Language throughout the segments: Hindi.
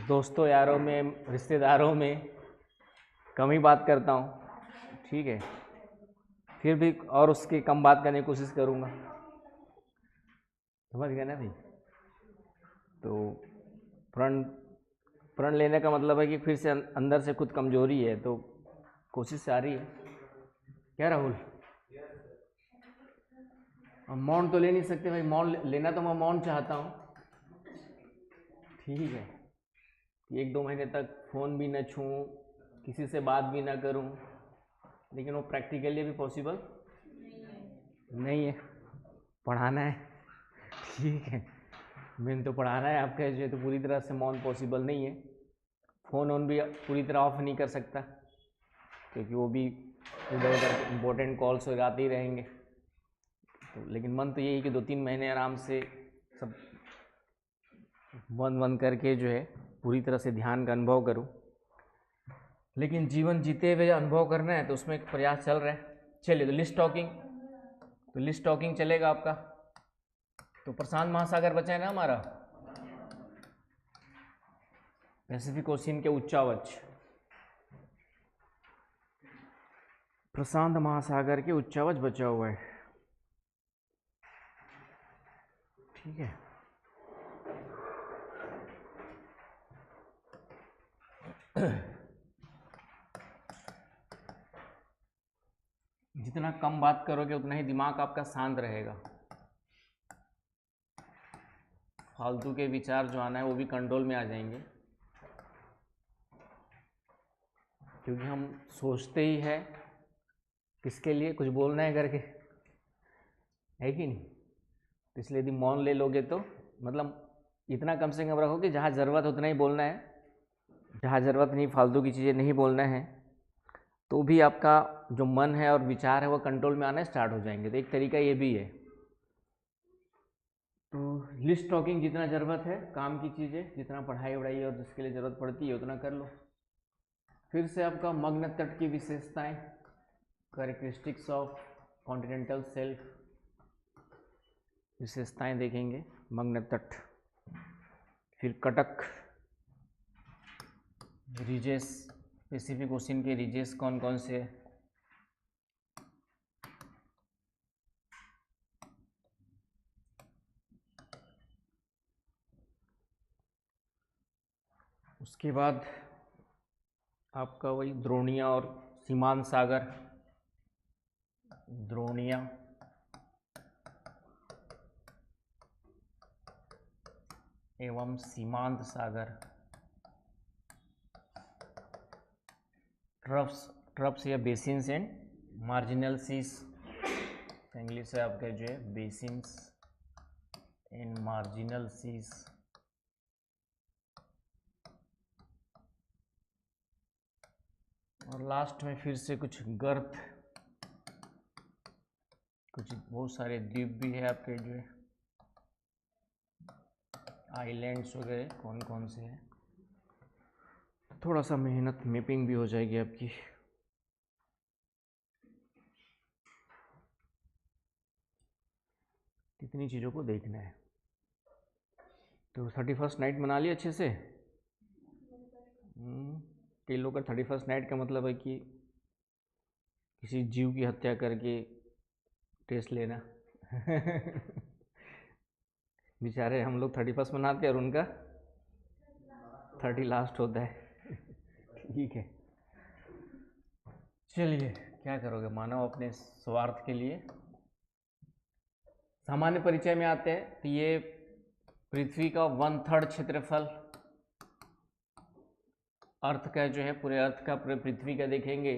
दोस्तों यारों में, रिश्तेदारों में कम ही बात करता हूँ, ठीक है। फिर भी और उसकी कम बात करने की कोशिश करूँगा, समझ गए ना भाई। तो प्रण प्रण लेने का मतलब है कि फिर से अंदर से खुद कमजोरी है, तो कोशिश आ रही है। क्या राहुल, हम मौन तो ले नहीं सकते भाई, मौन लेना तो मैं मौन चाहता हूँ, ठीक है। एक दो महीने तक फ़ोन भी न छूऊँ, किसी से बात भी ना करूँ, लेकिन वो प्रैक्टिकली भी पॉसिबल नहीं है। पढ़ाना है, ठीक है, मैंने तो पढ़ाना है आपका जो है, तो पूरी तरह से मौन पॉसिबल नहीं है। फ़ोन ऑन भी पूरी तरह ऑफ नहीं कर सकता, क्योंकि वो भी इधर उधर इम्पोर्टेंट कॉल्स वगैरह आते ही रहेंगे। तो लेकिन मन तो यही है कि 2-3 महीने आराम से सब बंद करके जो है पूरी तरह से ध्यान का अनुभव करूं। लेकिन जीवन जीते हुए अनुभव करना है, तो उसमें एक प्रयास चल रहा है। चलिए, तो लिस्ट टॉकिंग चलेगा आपका। तो प्रशांत महासागर बचा है ना हमारा, पैसिफिक ओशियन के उच्चावच, प्रशांत महासागर के उच्चावच बचा हुआ है, ठीक है। जितना कम बात करोगे उतना ही दिमाग आपका शांत रहेगा। फालतू के विचार जो आना है वो भी कंट्रोल में आ जाएंगे, क्योंकि हम सोचते ही है किसके लिए, कुछ बोलना है करके, है कि नहीं। तो इसलिए यदि मौन ले लोगे तो मतलब इतना कम से कम रखो कि जहाँ ज़रूरत उतना ही बोलना है, जहाँ ज़रूरत नहीं फालतू की चीज़ें नहीं बोलना है, तो भी आपका जो मन है और विचार है वो कंट्रोल में आना स्टार्ट हो जाएंगे। तो एक तरीका ये भी है। तो लिस्ट टॉकिंग जितना ज़रूरत है, काम की चीज़ें जितना पढ़ाई वढ़ाई और जिसके लिए ज़रूरत पड़ती है उतना कर लो। फिर से आपका मग्न तट की विशेषताएं, कैरेक्टरिस्टिक्स ऑफ कॉन्टिनेंटल शेल्फ, विशेषताएं देखेंगे मग्न तट। फिर कटक, रीजेस, पैसिफिक ओशियन के रीजेस कौन कौन से है। उसके बाद आपका वही द्रोणिया और सीमांत सागर, द्रोणिया एवं सीमांत सागर, ट्रफ्स या basins and marginal seas, English है आपका जो है बेसिन्स एंड मार्जिनल सीज। और लास्ट में फिर से कुछ गर्त, कुछ बहुत सारे द्वीप भी है आपके जो है, आइलैंड्स वगैरह कौन कौन से हैं। थोड़ा सा मेहनत, मैपिंग भी हो जाएगी आपकी। कितनी चीज़ों को देखना है। तो 31st नाइट मना लिया अच्छे से। कई लोग का 31st नाइट का मतलब है कि किसी जीव की हत्या करके टेस्ट लेना। बेचारे हम लोग 31st मनाते हैं और उनका 30 लास्ट होता है। ठीक है, चलिए क्या करोगे, मानव अपने स्वार्थ के लिए। सामान्य परिचय में आते हैं। तो ये पृथ्वी का 1/3 क्षेत्रफल, अर्थ का जो है, पूरे अर्थ का, पूरे पृथ्वी का देखेंगे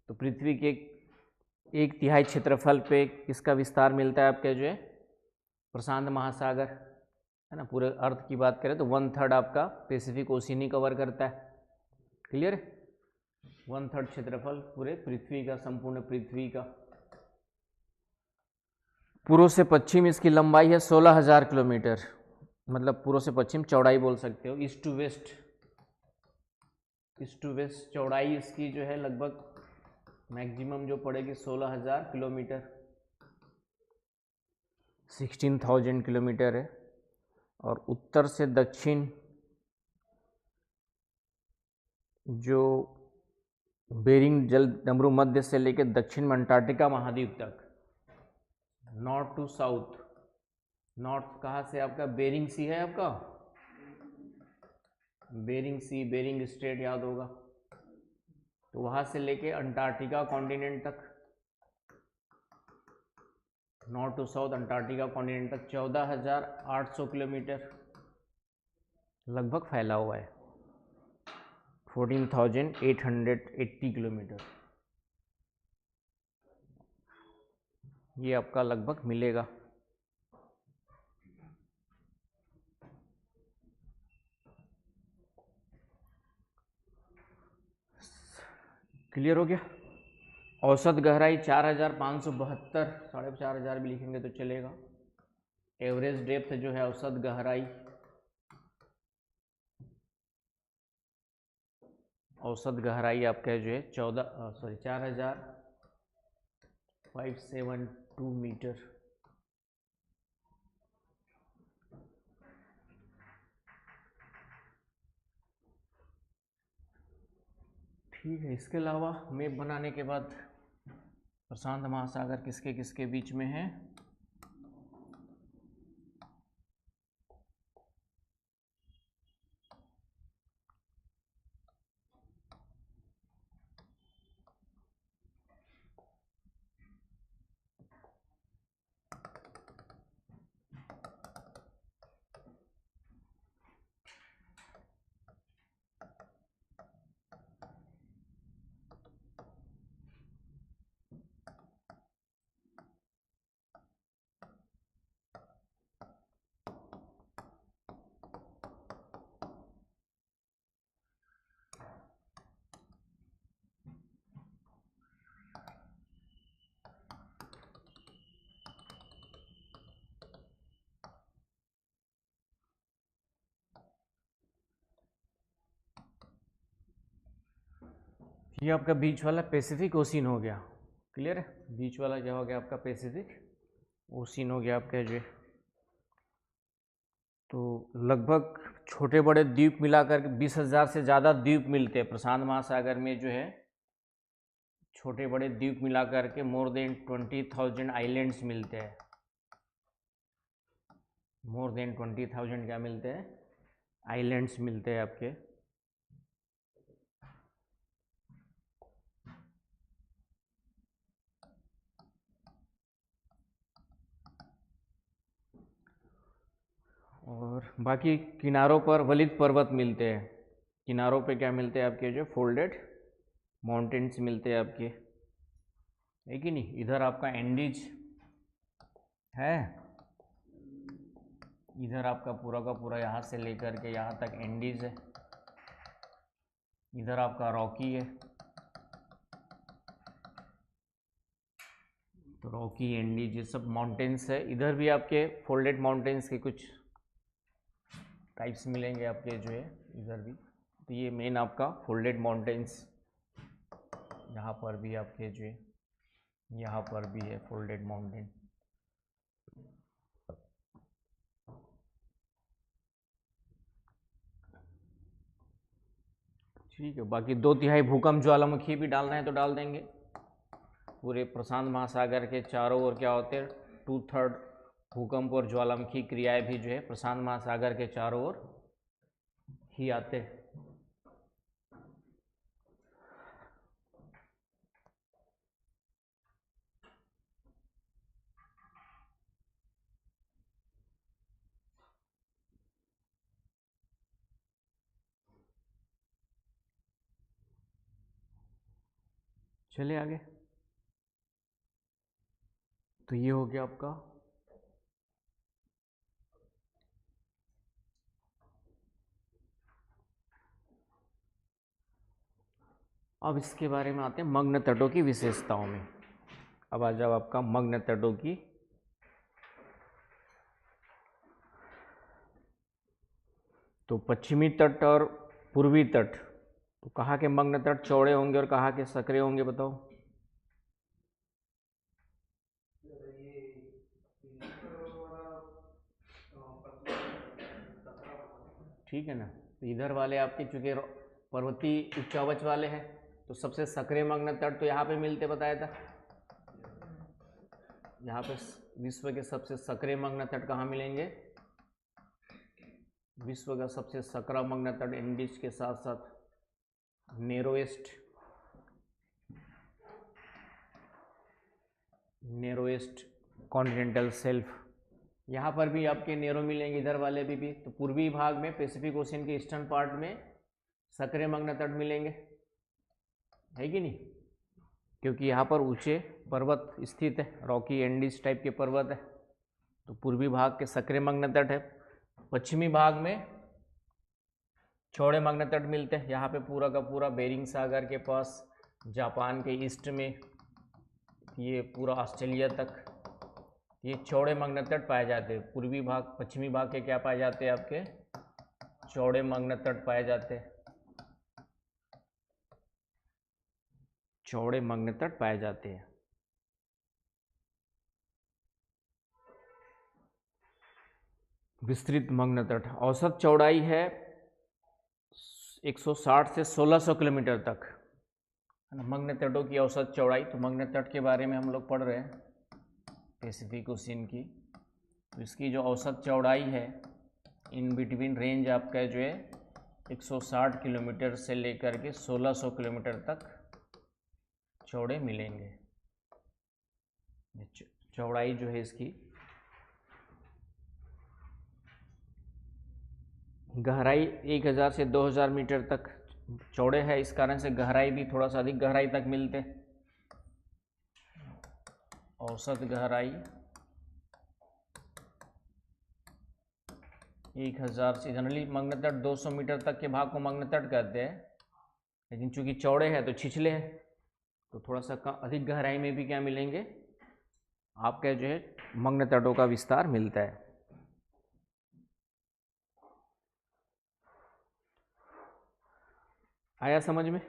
तो पृथ्वी के 1/3 क्षेत्रफल पे किसका विस्तार मिलता है आपका जो है, प्रशांत महासागर, है ना। पूरे अर्थ की बात करें तो 1/3 आपका पैसिफिक ओशियन ही कवर करता है। क्लियर है, 1/3 क्षेत्रफल पूरे पृथ्वी का, संपूर्ण पृथ्वी का। पूर्व से पश्चिम इसकी लंबाई है 16,000 किलोमीटर, मतलब पूर्व से पश्चिम चौड़ाई बोल सकते हो। ईस्ट टू वेस्ट चौड़ाई इसकी जो है लगभग मैक्सिमम जो पड़ेगी 16,000 किलोमीटर, 16,000 किलोमीटर है। और उत्तर से दक्षिण जो बेरिंग जल डमरू मध्य से लेकर दक्षिण में अंटार्कटिका महाद्वीप तक, नॉर्थ टू साउथ, नॉर्थ कहाँ से आपका बेरिंग सी है, आपका बेरिंग सी, बेरिंग स्ट्रेट याद होगा, तो वहाँ से लेके अंटार्कटिका कॉन्टिनेंट तक, north to south Antarctica continent तक 14,800 किलोमीटर लगभग फैला हुआ है, 14,880 किलोमीटर ये आपका लगभग मिलेगा। क्लियर हो गया। औसत गहराई 4,572, 4,500 भी लिखेंगे तो चलेगा। एवरेज डेप्थ जो है औसत गहराई, औसत गहराई आपका जो है 4,572 मीटर। ठीक है, इसके अलावा मैप बनाने के बाद प्रशांत महासागर किसके किसके बीच में है, ये आपका बीच वाला पैसिफिक ओशियन हो गया। क्लियर है, बीच वाला क्या हो गया आपका पैसिफिक ओशियन हो गया आपका जो। तो लगभग छोटे बड़े द्वीप मिलाकर 20,000 से ज़्यादा द्वीप मिलते हैं प्रशांत महासागर में जो है, छोटे बड़े द्वीप मिलाकर के मोर देन 20,000 आइलैंड्स मिलते हैं, मोर देन 20,000 क्या मिलते हैं, आइलैंड्स मिलते हैं आपके। और बाकी किनारों पर वलित पर्वत मिलते हैं, किनारों पे क्या मिलते हैं आपके जो फोल्डेड माउंटेन्स मिलते हैं आपके, है कि नहीं। इधर आपका एंडीज है, इधर आपका पूरा का पूरा यहाँ से लेकर के यहाँ तक एंडीज है, इधर आपका रॉकी है, तो रॉकी एंडीज ये सब माउंटेन्स है। इधर भी आपके फोल्डेड माउंटेन्स के कुछ टाइप्स मिलेंगे आपके जो है इधर भी। तो ये मेन आपका फोल्डेड माउंटेन्स, यहाँ पर भी आपके जो है, यहाँ पर भी है फोल्डेड माउंटेन। ठीक है, बाकी 2/3 भूकंप ज्वालामुखी भी डालना है तो डाल देंगे। पूरे प्रशांत महासागर के चारों ओर क्या होते हैं, 2/3 भूकंप और ज्वालामुखी क्रियाएं भी जो है प्रशांत महासागर के चारों ओर ही आते हैं। चलिए आगे। तो ये हो गया आपका अब इसके बारे में आते हैं मग्न तटों की विशेषताओं में। अब आ जाओ आपका मग्न तटों की। तो पश्चिमी तट और पूर्वी तट, तो कहाँ के मग्न तट चौड़े होंगे और कहाँ के संकरे होंगे बताओ। ठीक है ना, तो इधर वाले आपके चूंकि पर्वतीय उच्चावच वाले हैं, तो सबसे सक्रिय मग्न तट तो यहाँ पे मिलते बताया था। यहाँ पे विश्व के सबसे सक्रिय मग्न तट कहाँ मिलेंगे? विश्व का सबसे सक्रिय मग्न तट इंडीज के साथ साथ नेरोएस्ट कॉन्टिनेंटल शेल्फ, यहाँ पर भी आपके नेरो मिलेंगे, इधर वाले भी। तो पूर्वी भाग में पैसिफिक ओशियन के ईस्टर्न पार्ट में सक्रिय मग्न तट मिलेंगे, है कि नहीं? क्योंकि यहाँ पर ऊंचे पर्वत स्थित है, रॉकी एंडीज टाइप के पर्वत है, तो पूर्वी भाग के सक्रिय मग्न तट है। पश्चिमी भाग में चौड़े मग्न तट मिलते हैं, यहाँ पे पूरा का पूरा बेरिंग सागर के पास, जापान के ईस्ट में, ये पूरा ऑस्ट्रेलिया तक ये चौड़े मग्न तट पाए जाते हैं। पूर्वी भाग पश्चिमी भाग के क्या पाए जाते हैं? आपके चौड़े मग्न तट पाए जाते हैं, चौड़े मग्न तट पाए जाते हैं। विस्तृत मग्न तट, औसत चौड़ाई है 160 से 1600 किलोमीटर तक, है ना मग्न तटों की औसत चौड़ाई। तो मग्न तट के बारे में हम लोग पढ़ रहे हैं पैसिफिक ओशियन की, तो इसकी जो औसत चौड़ाई है इन बिटवीन रेंज आपका जो है 160 किलोमीटर से लेकर के 1600 किलोमीटर तक चौड़े मिलेंगे। चौड़ाई जो है इसकी, गहराई 1000 से 2000 मीटर तक चौड़े है, इस कारण से गहराई भी थोड़ा सा अधिक गहराई तक मिलते। औसत गहराई 1000 से, जनरली मग्न तट 200 मीटर तक के भाग को मग्न तट कहते हैं, लेकिन चूंकि चौड़े हैं तो छिछले हैं, तो थोड़ा सा अधिक गहराई में भी क्या मिलेंगे आपके जो है मग्न तटों का विस्तार मिलता है। आया समझ में?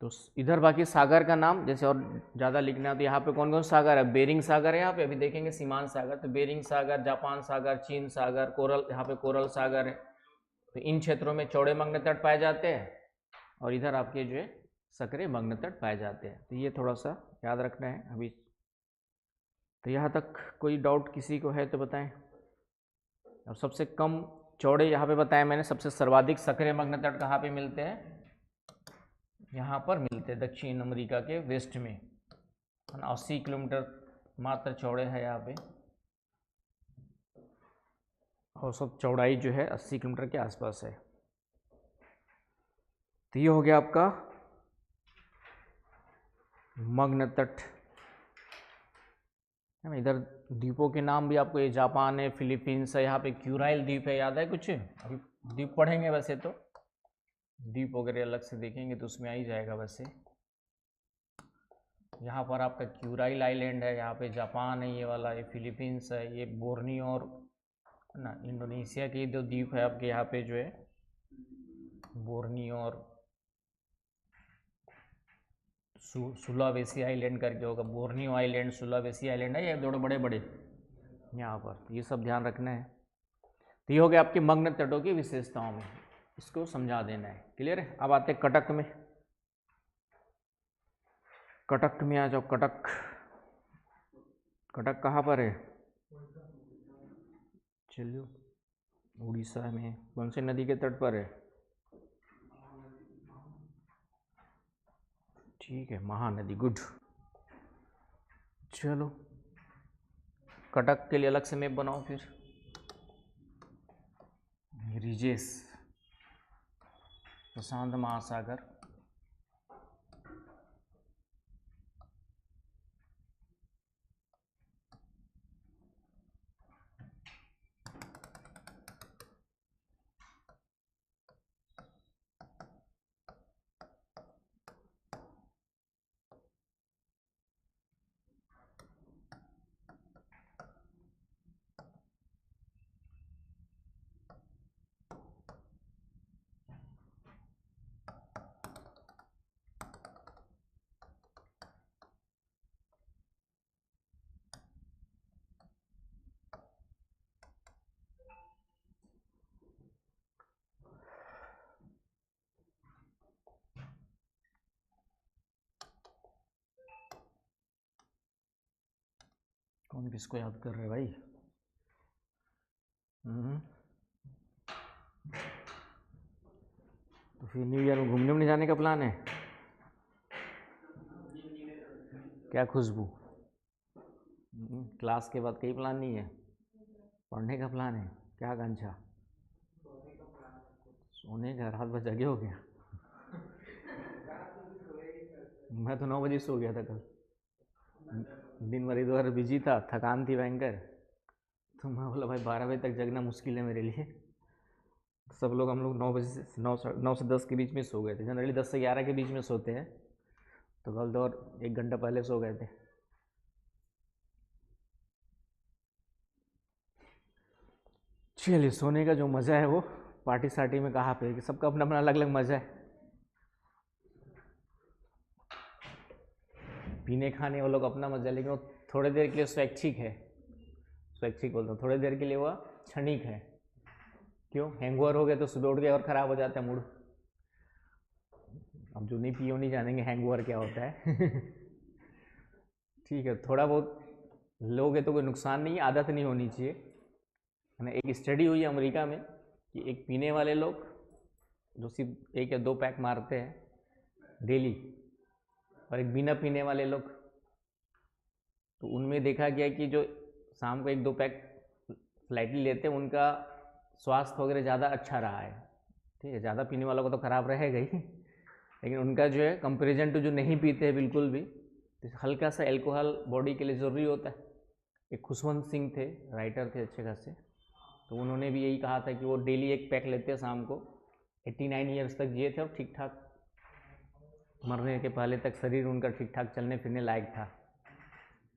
तो इधर बाकी सागर का नाम जैसे और ज़्यादा लिखना है तो यहाँ पे कौन कौन सागर है? बेरिंग सागर है, यहाँ पे अभी देखेंगे सीमांत सागर, तो बेरिंग सागर, जापान सागर, चीन सागर, कोरल, यहाँ पे कोरल सागर है। तो इन क्षेत्रों में चौड़े मग्न तट पाए जाते हैं और इधर आपके जो है सक्रिय मग्न तट पाए जाते हैं। तो ये थोड़ा सा याद रखना है अभी। तो यहाँ तक कोई डाउट किसी को है तो बताएं। और सबसे कम चौड़े यहाँ पे बताया मैंने, सबसे सर्वाधिक सक्रिय मग्न तट कहाँ पे मिलते हैं? यहाँ पर मिलते हैं दक्षिण अमेरिका के वेस्ट में, 80 किलोमीटर मात्र चौड़े है यहाँ पे, औसत चौड़ाई जो है 80 किलोमीटर के आसपास है। तो ये हो गया आपका मग्न तट, है ना। इधर द्वीपों के नाम भी आपको, ये जापान है, फिलीपींस है, यहाँ पे क्यूराइल द्वीप है, याद है कुछ? अभी द्वीप पढ़ेंगे, वैसे तो द्वीप वगैरह अलग से देखेंगे तो उसमें आ ही जाएगा। वैसे यहाँ पर आपका क्यूराइल आइलैंड है, यहाँ पे जापान है ये वाला, ये फिलीपींस है, ये बोर्नियो और ना इंडोनेशिया के दो द्वीप है आपके यहाँ पे जो है, बोर्नियो और सुलावेसी आइलैंड करके होगा, बोर्नियो आइलैंड, सुलावेसी आइलैंड है, ये दोनों बड़े बड़े यहाँ पर, ये सब ध्यान रखना है। तो ये हो गया आपके मग्न तटों की विशेषताओं में, इसको समझा देना है। क्लियर है? अब आते कटक में। कटक में आ जाओ। कटक, कटक कहाँ पर है? चलिए, उड़ीसा में। कौन से नदी के तट पर है? ठीक है, महानदी, गुड। चलो कटक के लिए अलग से मैप बनाओ फिर। रिजेस, प्रशांत महासागर, कौन किसको याद कर रहे भाई? तो फिर न्यू ईयर में घूमने उमने जाने का प्लान है क्या खुशबू? क्लास के बाद कहीं प्लान नहीं है? पढ़ने का प्लान है क्या कांचा? सोने का? रात भर जगे हो गया? मैं तो 9 बजे सो गया था कल। दिन भर इधर बिजी था, थकान थी भयंकर, तो मैं बोला भाई 12 बजे तक जगना मुश्किल है मेरे लिए। सब लोग हम लोग 9 बजे से 9 से 10 के बीच में सो गए थे। जनरली 10 से 11 के बीच में सोते हैं, तो कल तो और 1 घंटा पहले सो गए थे। चलिए, सोने का जो मज़ा है वो पार्टी सार्टी में कहाँ पे, कि सबका अपना अपना अलग अलग मज़ा है। पीने खाने वो लोग अपना मज़ा है, लेकिन वो थोड़ी देर के लिए स्वैच्छिक है। स्वैच्छिक बोलता हूँ, थोड़ी देर के लिए वह क्षणिक है। क्यों? हैंगओवर हो गया तो सुबह उठ के और ख़राब हो जाता है मूड। अब जो नहीं पियो नहीं जानेंगे हैंगओवर क्या होता है। ठीक है, थोड़ा बहुत लोगे तो कोई नुकसान नहीं है, आदत नहीं होनी चाहिए, है ना। एक स्टडी हुई है अमेरिका में कि एक पीने वाले लोग जो सिर्फ 1 या 2 पैक मारते हैं डेली, और एक बिना पीने वाले लोग, तो उनमें देखा गया कि जो शाम को 1-2 पैक स्लाइटली लेते हैं उनका स्वास्थ्य वगैरह ज़्यादा अच्छा रहा है। ठीक है, ज़्यादा पीने वालों को तो ख़राब रहेगा ही, लेकिन उनका जो है कंपेरिजन टू जो नहीं पीते हैं बिल्कुल भी, तो हल्का सा एल्कोहल बॉडी के लिए ज़रूरी होता है। एक खुशवंत सिंह थे, राइटर थे अच्छे खासे, तो उन्होंने भी यही कहा था कि वो डेली 1 पैक लेते हैं शाम को। 89 ईयर्स तक जिए थे और ठीक ठाक, मरने के पहले तक शरीर उनका ठीक ठाक चलने फिरने लायक था।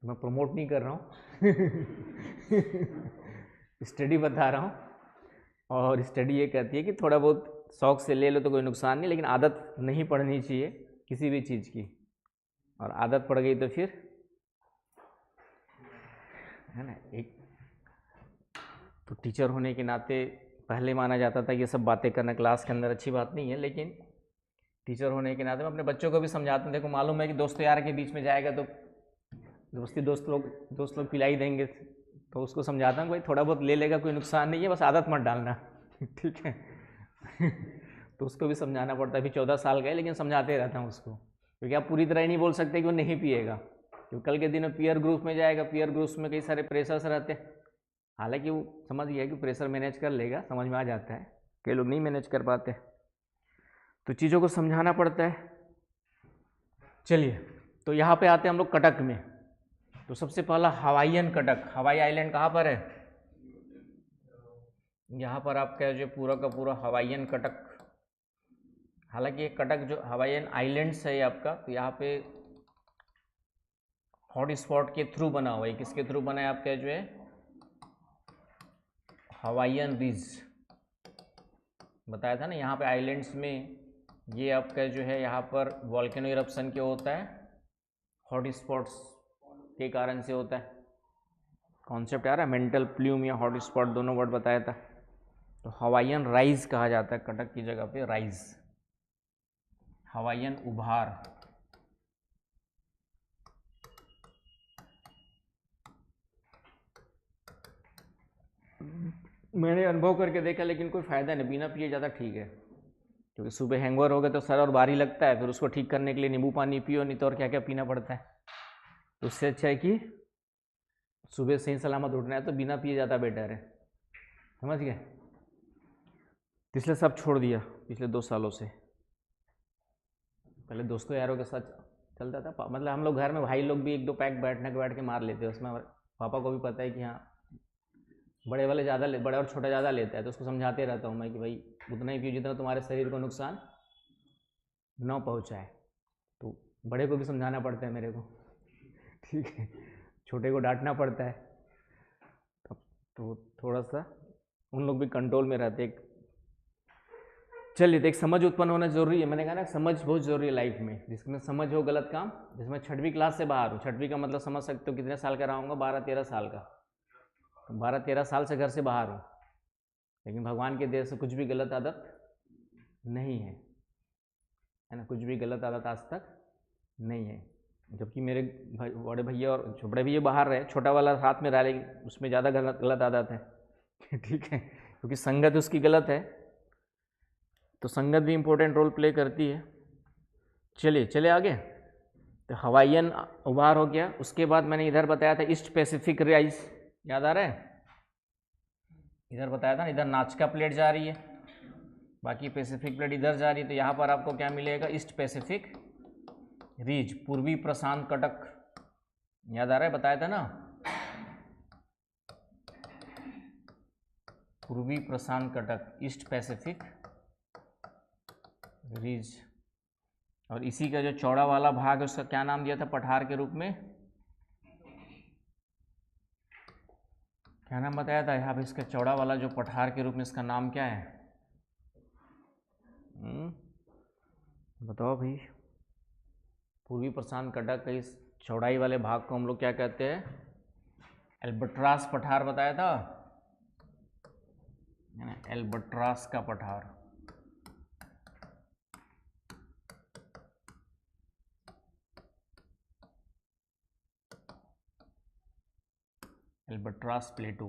मैं प्रमोट नहीं कर रहा हूँ, स्टडी बता रहा हूँ। और स्टडी ये कहती है कि थोड़ा बहुत शौक से ले लो तो कोई नुकसान नहीं, लेकिन आदत नहीं पड़नी चाहिए किसी भी चीज़ की, और आदत पड़ गई तो फिर, है ना। एक तो टीचर होने के नाते पहले माना जाता था कि ये सब बातें करना क्लास के अंदर अच्छी बात नहीं है, लेकिन टीचर होने के नाते मैं अपने बच्चों को भी समझाता हूँ। देखो, मालूम है कि दोस्त यार के बीच में जाएगा तो दोस्त लोग पिलाई देंगे, तो उसको समझाता हूँ भाई थोड़ा बहुत ले लेगा कोई नुकसान नहीं है, बस आदत मत डालना। ठीक है। तो उसको भी समझाना पड़ता है। अभी 14 साल का है, लेकिन समझाते रहता हूँ उसको, क्योंकि आप पूरी तरह ही नहीं बोल सकते कि वो नहीं पिएगा, क्योंकि कल के दिन में पीयर ग्रुप में जाएगा, पीयर ग्रुप्स में कई सारे प्रेशर्स रहते हैं। हालांकि वो समझ गया कि प्रेशर मैनेज कर लेगा, समझ में आ जाता है, कई लोग नहीं मैनेज कर पाते, तो चीज़ों को समझाना पड़ता है। चलिए, तो यहाँ पे आते हैं हम लोग कटक में। तो सबसे पहला हवाईयन कटक, हवाई आइलैंड कहाँ पर है? यहाँ पर आपका जो पूरा का पूरा हवाईयन कटक, हालांकि ये कटक जो हवाईयन आइलैंड्स है आपका, तो यहाँ पे हॉट स्पॉट के थ्रू बना हुआ है। किसके थ्रू बना है? आपका जो है हवाईयन रिज, बताया था ना। यहाँ पे आइलैंड्स में ये आपका जो है यहाँ पर वॉल्केनो इरप्शन क्यों होता है? हॉट स्पॉट्स के कारण से होता है। कॉन्सेप्ट आ रहा है? मेंटल प्लूम या हॉट स्पॉट दोनों वर्ड बताया था। तो हवाईयन राइज कहा जाता है कटक की जगह पे, राइज, हवाईयन उभार। मैंने अनुभव करके देखा, लेकिन कोई फ़ायदा नहीं, बिना पिए ज़्यादा ठीक है, क्योंकि सुबह हैंगओवर हो गया तो सर और भारी लगता है, फिर उसको ठीक करने के लिए नींबू पानी पियो, नहीं तो और क्या क्या पीना पड़ता है। तो उससे अच्छा है कि सुबह सही सलामत उठना है तो बिना पिए ज़्यादा बेटर है। समझ गए? पिछले सब छोड़ दिया पिछले 2 सालों से। पहले दोस्तों यारों के साथ चलता था, मतलब हम लोग घर में भाई लोग भी 1-2 पैक बैठ के मार लेते हैं। उसमें पापा को भी पता है कि हाँ बड़े वाले ज़्यादा बड़े और छोटा ज़्यादा लेता है, तो उसको समझाते रहता हूँ मैं कि भाई उतना ही पियो जितना तुम्हारे शरीर को नुकसान न पहुँचाए। तो बड़े को भी समझाना पड़ता है मेरे को, ठीक है, छोटे को डांटना पड़ता है, तो थोड़ा सा उन लोग भी कंट्रोल में रहते। चलिए, तो एक समझ उत्पन्न होना जरूरी है। मैंने कहा ना, समझ बहुत जरूरी है लाइफ में। जिसमें समझ हो गलत काम, जिसमें 6वीं क्लास से बाहर हूँ, 6वीं का मतलब समझ सकते हो कितने साल का रहा हूँगा, 12-13 साल का, तो 12-13 साल से घर से बाहर हूँ, लेकिन भगवान के दया से कुछ भी गलत आदत नहीं है, है ना। कुछ भी गलत आदत आज तक नहीं है। जबकि मेरे भाई बड़े भैया और बड़े भैया बाहर रहे, छोटा वाला साथ में रहा, लेकिन उसमें ज़्यादा गलत आदत है ठीक है, क्योंकि संगत उसकी गलत है, तो संगत भी इम्पोर्टेंट रोल प्ले करती है। चलिए चले आगे। तो हवाईयन उभार हो गया। उसके बाद मैंने इधर बताया था ईस्ट पैसिफिक राइज, याद आ रहा है? इधर बताया था ना, इधर नाजका प्लेट जा रही है, बाकी पैसिफिक प्लेट इधर जा रही है, तो यहाँ पर आपको क्या मिलेगा? ईस्ट पैसिफिक रीज, पूर्वी प्रशांत कटक, याद आ रहा है? बताया था ना, पूर्वी प्रशांत कटक, ईस्ट पैसिफिक रीज। और इसी का जो चौड़ा वाला भाग है उसका क्या नाम दिया था पठार के रूप में? क्या नाम बताया था यहाँ पे? इसका चौड़ा वाला जो पठार के रूप में, इसका नाम क्या है? बताओ भाई। पूर्वी प्रशांत कटक का इस चौड़ाई वाले भाग को हम लोग क्या कहते हैं? एल्बट्रास पठार बताया था, एल्बट्रास का पठार। एल्बट्रास प्लेटू।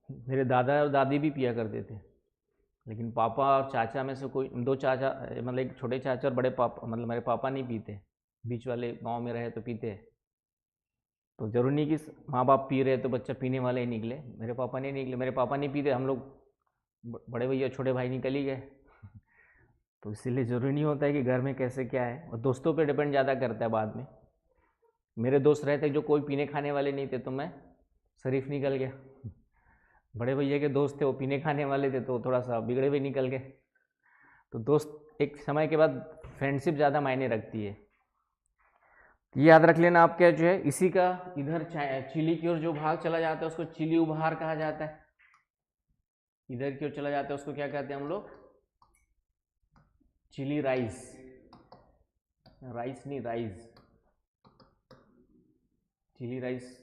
मेरे दादा और दादी भी पिया करते थे, लेकिन पापा और चाचा में से कोई, दो चाचा, मतलब एक छोटे चाचा और बड़े पापा, मतलब मेरे पापा नहीं पीते, बीच वाले गांव में रहे तो पीते। तो जरूरी नहीं कि माँ बाप पी रहे तो बच्चा पीने वाले ही निकले। मेरे पापा नहीं निकले, मेरे पापा नहीं पीते, हम लोग बड़े भैया छोटे भाई निकल ही गए तो इसीलिए ज़रूरी नहीं होता है कि घर में कैसे क्या है, और दोस्तों पे डिपेंड ज़्यादा करता है बाद में। मेरे दोस्त रहते जो कोई पीने खाने वाले नहीं थे तो मैं शरीफ निकल गया। बड़े भैया के दोस्त थे वो पीने खाने वाले थे तो थोड़ा सा बिगड़े हुए निकल गए। तो दोस्त एक समय के बाद फ्रेंडशिप ज़्यादा मायने रखती है। ये याद रख लेना आपके जो है, इसी का इधर चिली की ओर जो भाग चला जाता है उसको चिली उभार कहा जाता है। इधर की ओर चला जाता है उसको क्या कहते हैं हम लोग? चिली राइस, राइस नहीं राइस, चिली राइस,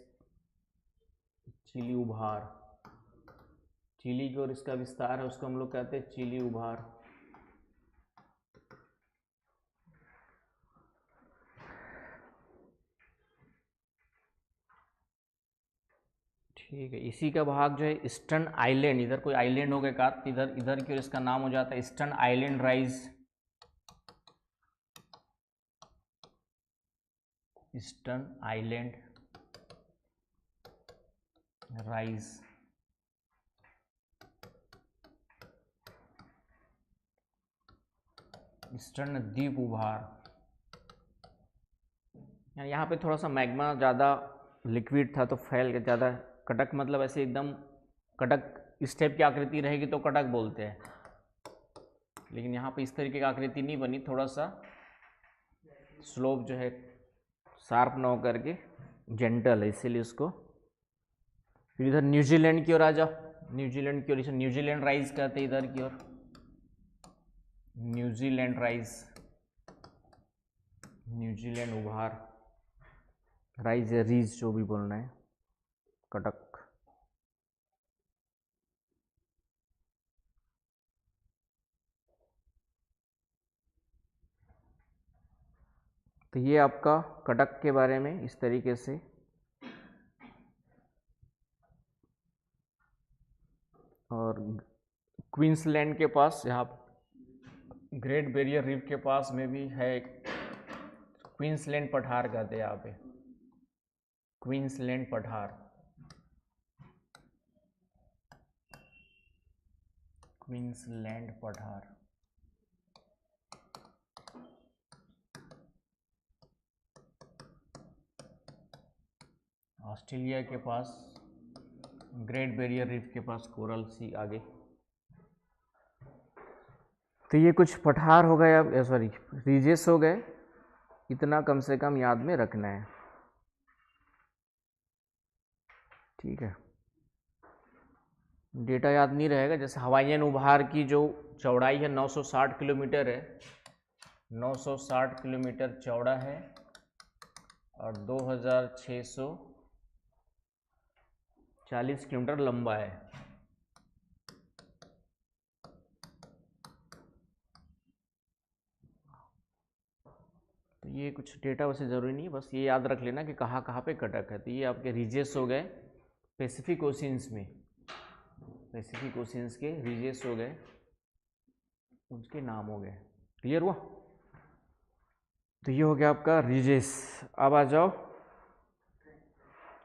चिली उभार। चिली की ओर इसका विस्तार है, उसको हम लोग कहते हैं चिली उभार। ठीक है, इसी का भाग जो है ईस्टर्न आइलैंड, इधर कोई आइलैंड हो गया का, इधर इधर की ओर इसका नाम हो जाता है eastern island rise, eastern island rise. Eastern द्वीप उभार। यहाँ पे थोड़ा सा मैग्मा ज़्यादा लिक्विड था तो फैल के ज़्यादा, कटक मतलब ऐसे एकदम कटक इस टाइप की आकृति रहेगी तो कटक बोलते हैं, लेकिन यहाँ पे इस तरीके की आकृति नहीं बनी, थोड़ा सा स्लोप जो है शार्प ना हो करके जेंटल है, इसीलिए उसको। फिर इधर न्यूजीलैंड की ओर आ जाओ, न्यूजीलैंड की ओर, इसे न्यूजीलैंड राइज कहते हैं इधर की ओर, न्यूजीलैंड राइज, न्यूजीलैंड उभार, राइज या रीज जो भी बोलना है, कटक। तो ये आपका कटक के बारे में इस तरीके से। और क्वींसलैंड के पास, यहाँ ग्रेट बैरियर रीफ के पास में भी है, क्वींसलैंड पठार कहते हैं यहाँ पे, क्वींसलैंड पठार, क्वींसलैंड पठार। ऑस्ट्रेलिया के पास ग्रेट बैरियर रीफ के पास कोरल सी आगे। तो ये कुछ पठार हो गए, अब सॉरी रीजेस हो गए, इतना कम से कम याद में रखना है, ठीक है। डेटा याद नहीं रहेगा, जैसे हवाईयन उभार की जो चौड़ाई है 960 किलोमीटर है, 960 किलोमीटर चौड़ा है और 2600 40 किलोमीटर लंबा है। तो ये कुछ डेटा वैसे ज़रूरी नहीं है, बस ये याद रख लेना कि कहाँ कहाँ पे कटक है। तो ये आपके रीजेस हो गए पैसिफिक ओशियंस में, पैसिफिक ओशियंस के रीजेस हो गए, उनके नाम हो गए। क्लियर हुआ? तो ये हो गया आपका रीजेस। अब आ जाओ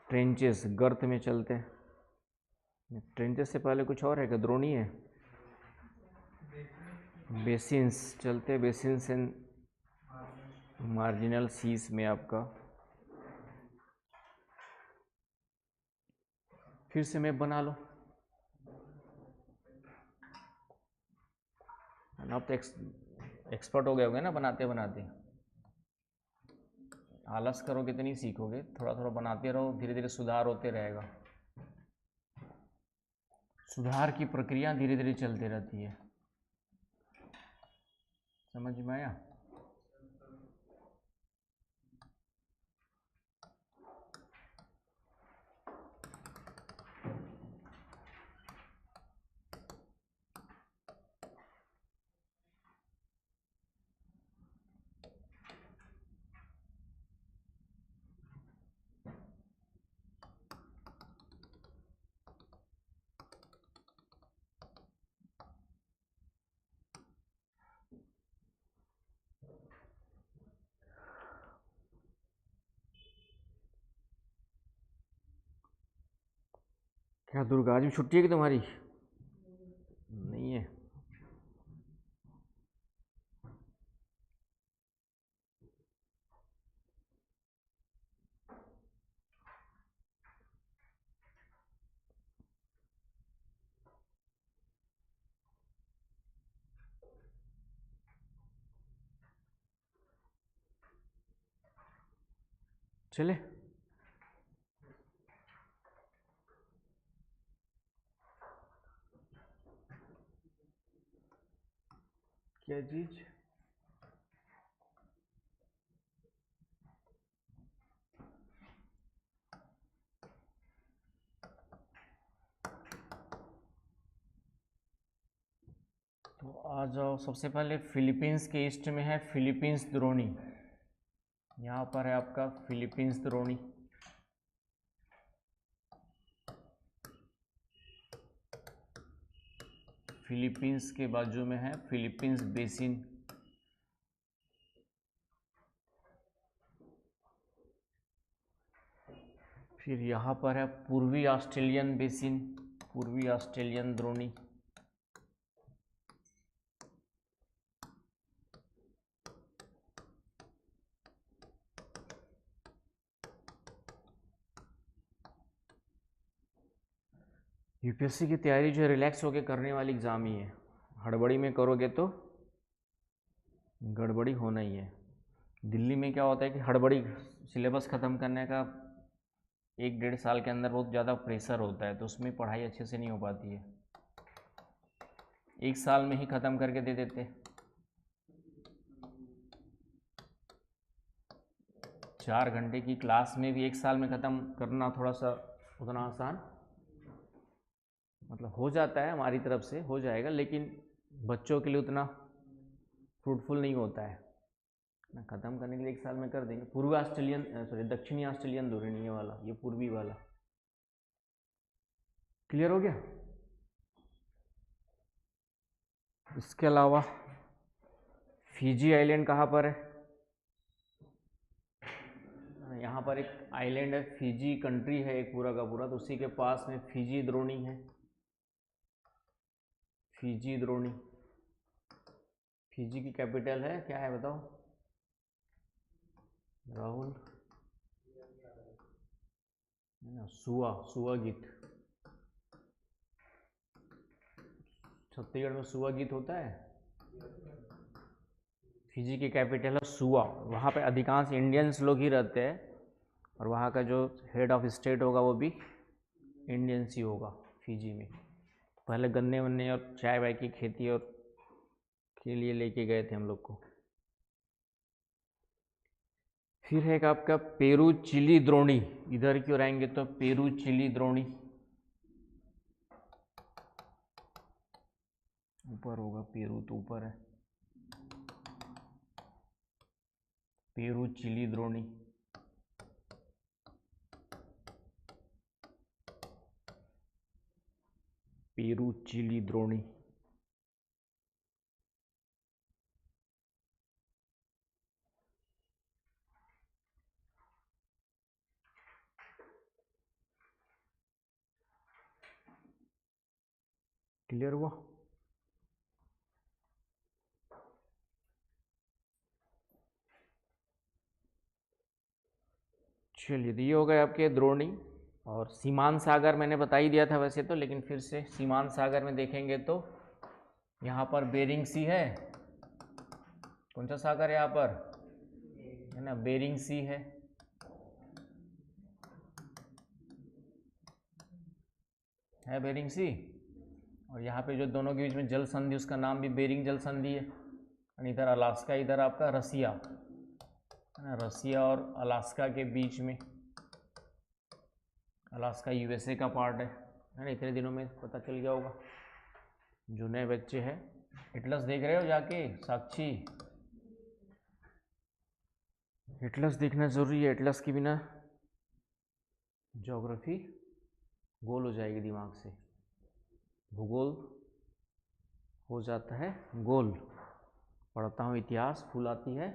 ट्रेंचेस, गर्त में चलते हैं। ट्रेंचेस से पहले कुछ और है क्या? द्रोणी है। बेसिन्स चलते हैं, बेसिन्स एंड मार्जिनल सीस में आपका फिर से मैप बना लो। आप तो एक्सपर्ट हो गए होगे ना बनाते बनाते। आलस करोगे तो नहीं सीखोगे, थोड़ा थोड़ा बनाते रहो, धीरे धीरे सुधार होते रहेगा। सुधार की प्रक्रिया धीरे धीरे चलती रहती है। समझ में आया? क्या दुर्गा आज भी छुट्टी है कि तुम्हारी? नहीं है। चले क्या चीज? तो आ जाओ, सबसे पहले फिलीपींस के ईस्ट में है फिलीपींस द्रोणी। यहाँ पर है आपका फिलीपींस द्रोणी। फिलीपींस के बाजू में है फिलीपींस बेसिन। फिर यहाँ पर है पूर्वी ऑस्ट्रेलियन बेसिन, पूर्वी ऑस्ट्रेलियन द्रोणी। यूपीएससी की तैयारी जो है रिलैक्स होकर करने वाली एग्ज़ाम ही है। हड़बड़ी में करोगे तो गड़बड़ी होना ही है। दिल्ली में क्या होता है कि हड़बड़ी सिलेबस ख़त्म करने का 1-1.5 साल के अंदर बहुत ज़्यादा प्रेशर होता है, तो उसमें पढ़ाई अच्छे से नहीं हो पाती है। 1 साल में ही ख़त्म करके दे देते। 4 घंटे की क्लास में भी 1 साल में ख़त्म करना थोड़ा सा उतना आसान मतलब हो जाता है, हमारी तरफ से हो जाएगा, लेकिन बच्चों के लिए उतना फ्रूटफुल नहीं होता है ना। ख़त्म करने के लिए 1 साल में कर देंगे। पूर्वी ऑस्ट्रेलियन सॉरी दक्षिणी ऑस्ट्रेलियन द्रोणी, ये वाला, ये पूर्वी वाला। क्लियर हो गया? इसके अलावा फिजी आइलैंड कहाँ पर है? यहाँ पर एक आइलैंड है, फिजी कंट्री है एक पूरा का पूरा, तो उसी के पास में फिजी द्रोणी है। फिजी द्रोणी। फिजी की कैपिटल है क्या है बताओ राहुल? सुआ, सुआ गीत। छत्तीसगढ़ में सुआ गीत होता है। फिजी की कैपिटल है सुआ। वहाँ पे अधिकांश इंडियंस लोग ही रहते हैं, और वहाँ का जो हेड ऑफ स्टेट होगा वो भी इंडियंस ही होगा फिजी में। पहले गन्ने वन्ने और चाय वाय की खेती और के लिए लेके गए थे हम लोग को। फिर है एक आपका पेरू चिली द्रोणी। इधर की ओर आएंगे तो पेरू चिली द्रोणी। ऊपर होगा, पेरू तो ऊपर है, पेरू चिली द्रोणी, पेरू चिली द्रोणी। क्लियर हुआ? चलिए, तो ये हो गए आपके द्रोणी। और सीमांत सागर मैंने बता ही दिया था वैसे तो, लेकिन फिर से सीमांत सागर में देखेंगे तो यहाँ पर बेरिंग सी है। कौन सा सागर है यहाँ पर, है ना, बेरिंग सी है बेरिंग सी। और यहाँ पे जो दोनों के बीच में जल संधि, उसका नाम भी बेरिंग जल संधि है। और इधर अलास्का, इधर आपका रसिया, है ना, रसिया और अलास्का के बीच में, अलास्का यूएसए का पार्ट है ना। इतने दिनों में पता चल गया होगा। जो नए बच्चे हैं, एटलस देख रहे हो जाके साक्षी, एटलस देखना ज़रूरी है। एटलस के बिना ज्योग्राफी गोल हो जाएगी दिमाग से, भूगोल हो जाता है गोल। पढ़ता हूँ इतिहास, फूल आती है।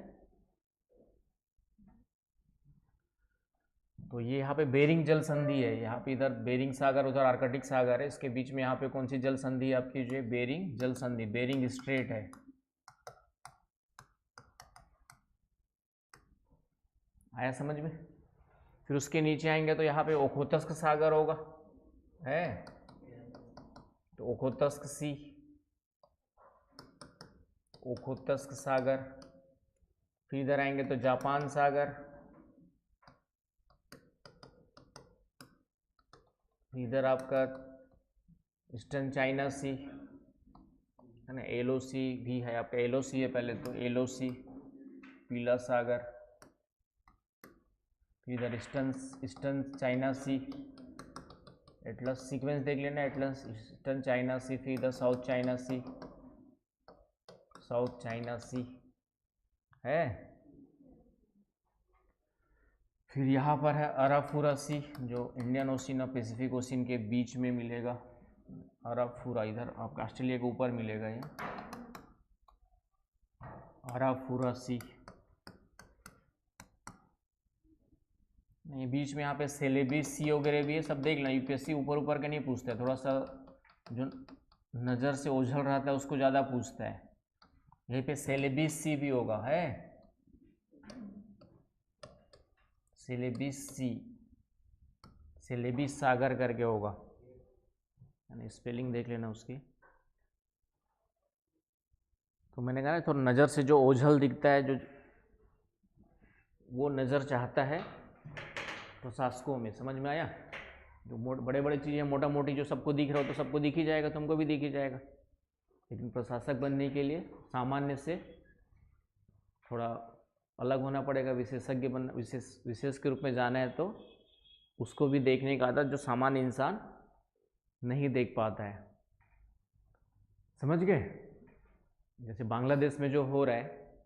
तो ये यहाँ पे बेरिंग जल संधि है, यहाँ पे इधर बेरिंग सागर, उधर आर्कटिक सागर है। इसके बीच में यहाँ पे कौन सी जल संधि है आपकी, जो बेरिंग जल संधि, बेरिंग स्ट्रेट है। आया समझ में? फिर उसके नीचे आएंगे तो यहाँ पे ओखोतस्क सागर होगा, है तो ओखोतस्क सी, ओखोतस्क सागर। फिर इधर आएंगे तो जापान सागर, इधर आपका ईस्टर्न चाइना सी, है ना, एलओसी भी है आपका, एलओसी है पहले तो, एलओसी पीला सागर। फिर इधर ईस्टर्न चाइना सी, एटलस सीक्वेंस देख लेना, एटलस ईस्टर्न चाइना सी। फिर इधर साउथ चाइना सी, साउथ चाइना सी है। फिर यहाँ पर है अराफुरा सी, जो इंडियन ओशन और पैसिफिक ओशन के बीच में मिलेगा। अराफुरा इधर आपका ऑस्ट्रेलिया के ऊपर मिलेगा ये, अराफुरा सी। नहीं, बीच में यहाँ पे सेलेबिस सी वगैरह भी है, सब देख लेना। यूपीएससी ऊपर ऊपर के नहीं पूछता है, थोड़ा सा जो नज़र से ओझल रहता है उसको ज़्यादा पूछता है। यहीं पे सेलेबिस सी भी होगा, है सेलेबिस सी, सेलेबिस सागर करके होगा, यानी स्पेलिंग देख लेना उसकी। तो मैंने कहा ना, थोड़ा नज़र से जो ओझल दिखता है, जो वो नज़र चाहता है प्रशासकों में, समझ में आया? जो बड़े बड़े चीज़ें मोटा मोटी जो सबको दिख रहा हो तो सबको दिख ही जाएगा, तुमको भी दिख ही जाएगा। लेकिन प्रशासक बनने के लिए सामान्य से थोड़ा अलग होना पड़ेगा, विशेषज्ञ बनना, विशेष के रूप में जाना है तो उसको भी देखने का आदत जो सामान्य इंसान नहीं देख पाता है। समझ गए? जैसे बांग्लादेश में जो हो रहा है,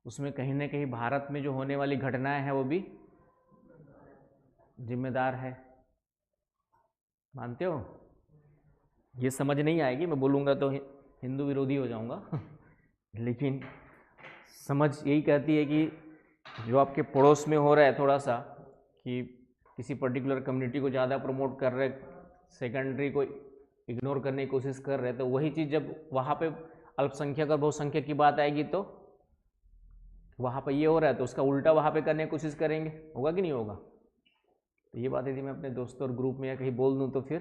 उसमें कहीं ना कहीं भारत में जो होने वाली घटनाएं हैं वो भी जिम्मेदार है, मानते हो? ये समझ नहीं आएगी, मैं बोलूँगा तो हिंदू विरोधी हो जाऊँगा लेकिन समझ यही कहती है कि जो आपके पड़ोस में हो रहा है थोड़ा सा, कि किसी पर्टिकुलर कम्युनिटी को ज़्यादा प्रमोट कर रहे, सेकेंडरी को इग्नोर करने की कोशिश कर रहे, तो वही चीज़ जब वहाँ पे अल्पसंख्यक और बहुसंख्यक की बात आएगी तो वहाँ पे ये हो रहा है तो उसका उल्टा वहाँ पे करने की कोशिश करेंगे, होगा कि नहीं होगा? तो ये बात यदि मैं अपने दोस्तों और ग्रुप में या कहीं बोल दूँ तो फिर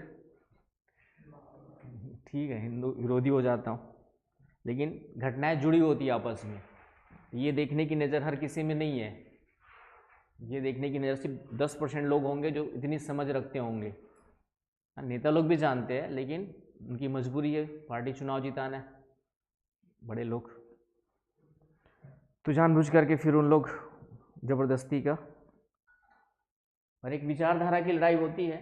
ठीक है, हिंदू विरोधी हो जाता हूँ। लेकिन घटनाएं जुड़ी होती है आपस में, ये देखने की नज़र हर किसी में नहीं है। ये देखने की नज़र सिर्फ 10% लोग होंगे जो इतनी समझ रखते होंगे। नेता लोग भी जानते हैं, लेकिन उनकी मजबूरी है, पार्टी चुनाव जिताना है, बड़े लोग तो जानबूझ करके फिर उन लोग ज़बरदस्ती का। और एक विचारधारा की लड़ाई होती है।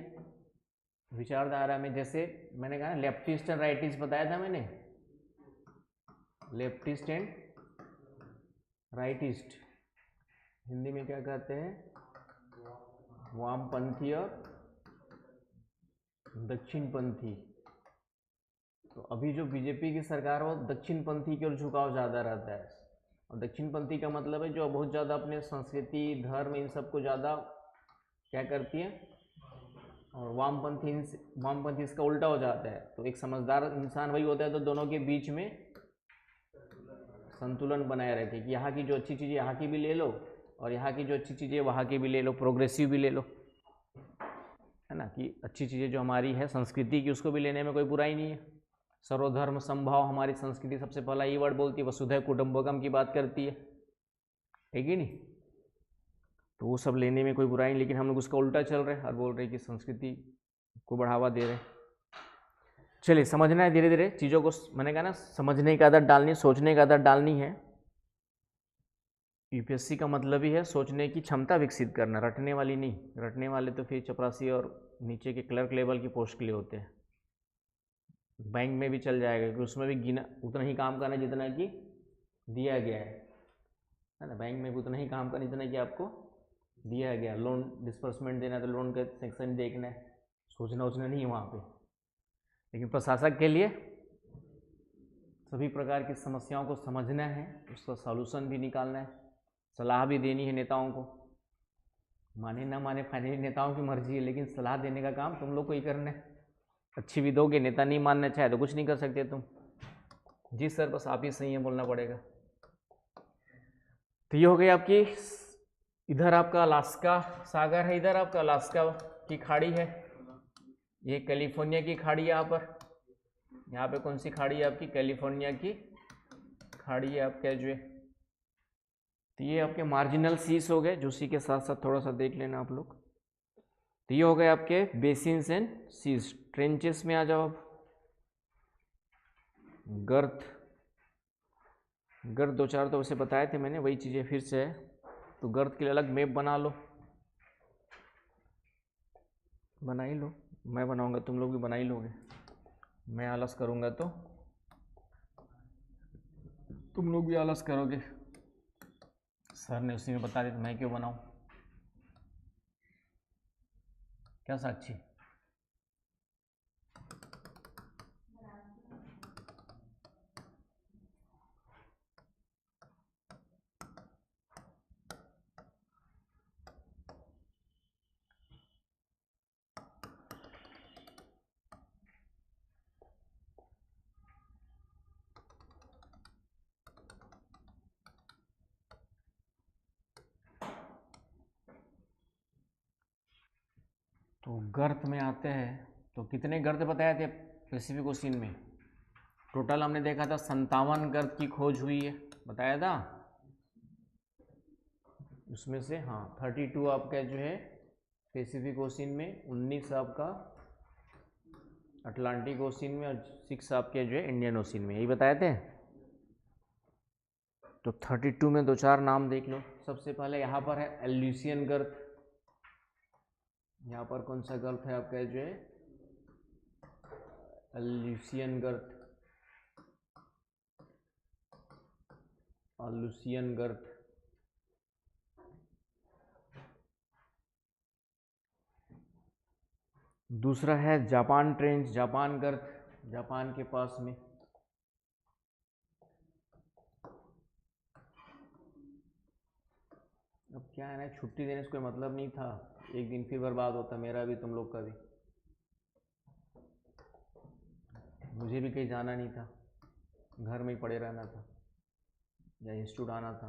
विचारधारा में जैसे मैंने कहा लेफ्टिस्ट और राइटिस्ट बताया था मैंने, लेफ्टिस्ट एंड राइटिस्ट, हिंदी में क्या कहते हैं, वामपंथी और दक्षिणपंथी। तो अभी जो बीजेपी की सरकार है वो दक्षिणपंथी की ओर झुकाव ज़्यादा रहता है, और दक्षिणपंथी का मतलब है जो बहुत ज़्यादा अपने संस्कृति धर्म इन सबको ज़्यादा क्या करती है, और वामपंथी इसका उल्टा हो जाता है। तो एक समझदार इंसान वही होता है तो दोनों के बीच में संतुलन बनाए रखे कि यहाँ की जो अच्छी चीज़ें यहाँ की भी ले लो और यहाँ की जो अच्छी चीज़ें वहाँ की भी ले लो, प्रोग्रेसिव भी ले लो, है ना, कि अच्छी चीज़ें जो हमारी है संस्कृति की उसको भी लेने में कोई बुराई नहीं है। सर्वधर्म समभाव हमारी संस्कृति सबसे पहला ये वर्ड बोलती है, वसुधैव कुटुंबकम की बात करती है कि नहीं। तो वो सब लेने में कोई बुराई नहीं, लेकिन हम लोग उसका उल्टा चल रहे हैं और बोल रहे हैं कि संस्कृति को बढ़ावा दे रहे हैं। चलिए समझना है धीरे धीरे चीज़ों को, मैंने कहा ना समझने की आदत डालनी, सोचने की आदत डालनी है। यूपीएससी का मतलब ही है सोचने की क्षमता विकसित करना, रटने वाली नहीं। रटने वाले तो फिर चपरासी और नीचे के क्लर्क लेवल की पोस्ट के लिए होते हैं। बैंक में भी चल जाएगा क्योंकि उसमें भी गिना उतना ही काम करना जितना कि दिया गया है ना। बैंक में भी उतना ही काम करना जितना कि आपको दिया गया। लोन डिस्बर्समेंट देना तो लोन का सेक्शन देखना है, सोचना उचना नहीं है वहाँ पे। लेकिन प्रशासक के लिए सभी प्रकार की समस्याओं को समझना है, उसका सॉल्यूशन भी निकालना है, सलाह भी देनी है नेताओं को। माने ना माने फाइनली नेताओं की मर्जी है, लेकिन सलाह देने का काम तुम लोग को ही करना है। अच्छी भी दोगे, नेता नहीं मानना चाहे तो कुछ नहीं कर सकते तुम। जी सर बस आप ही सही है बोलना पड़ेगा। तो ये हो गई आपकी, इधर आपका अलास्का सागर है, इधर आपका अलास्का की खाड़ी है, ये कैलिफोर्निया की खाड़ी है। यहाँ पे कौन सी खाड़ी है आपकी, कैलिफोर्निया की खाड़ी है आपका जो है। तो ये आपके मार्जिनल सीज हो गए, जो सी के साथ साथ थोड़ा सा देख लेना आप लोग। तो ये हो गए आपके बेसिन्स एंड सीज। ट्रेंचेस में आ जाओ अब। गर्त दो चार तो वैसे बताए थे मैंने, वही चीज़ें फिर से है। तो गर्त के लिए अलग मैप बना लो, बना ही लो। मैं बनाऊंगा, तुम लोग भी बना ही लोगे। मैं आलस करूंगा तो तुम लोग भी आलस करोगे। सर ने उसी में बता दिया तो मैं क्यों बनाऊं, क्या साक्षी? तो गर्त में आते हैं तो कितने गर्त बताए थे पैसिफिक ओशियन में? टोटल हमने देखा था 57 गर्त की खोज हुई है, बताया था। उसमें से हाँ 32 आपका जो है पैसिफिक ओशियन में, 19 आपका अटलांटिक ओशियन में और 6 आपके जो है इंडियन ओशियन में, यही बताए थे। तो 32 में दो चार नाम देख लो। सबसे पहले यहाँ पर है एल्यूसियन गर्त। यहाँ पर कौन सा गर्त है आपका जो है, एल्यूसियन गर्त, एल्यूसियन गर्त। दूसरा है जापान ट्रेंच, जापान गर्त, जापान के पास में। अब क्या है ना, छुट्टी देने से कोई मतलब नहीं था, एक दिन फिर बर्बाद होता, मेरा भी तुम लोग का भी। मुझे भी कहीं जाना नहीं था, घर में ही पड़े रहना था या इंस्टीट्यूट आना था।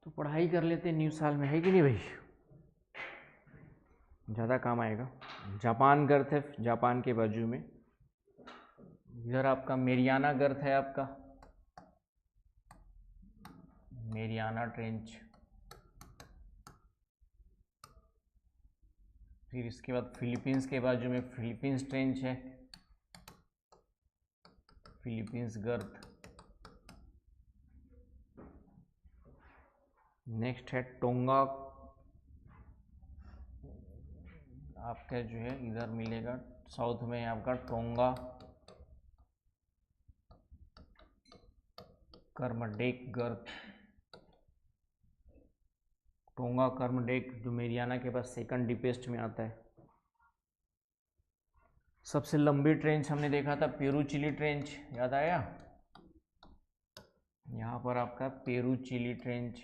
तो पढ़ाई कर लेते न्यू साल में, है कि नहीं भाई, ज़्यादा काम आएगा। जापान गर्त है जापान के बाजू में। इधर आपका मेरियाना गर्त है, आपका मेरियाना ट्रेंच। फिर इसके बाद फिलीपींस के बाजू में फिलीपींस ट्रेंच है, फिलीपींस गर्त। नेक्स्ट है टोंगा, आपका जो है इधर मिलेगा साउथ में है आपका टोंगा कर्मडेक गर्त, टोंगा कर्मडेक जो मेरियाना के पास सेकंड डीपेस्ट में आता है। सबसे लंबी ट्रेंच हमने देखा था पेरू-चिली ट्रेंच, याद आया? यहाँ पर आपका पेरू-चिली ट्रेंच।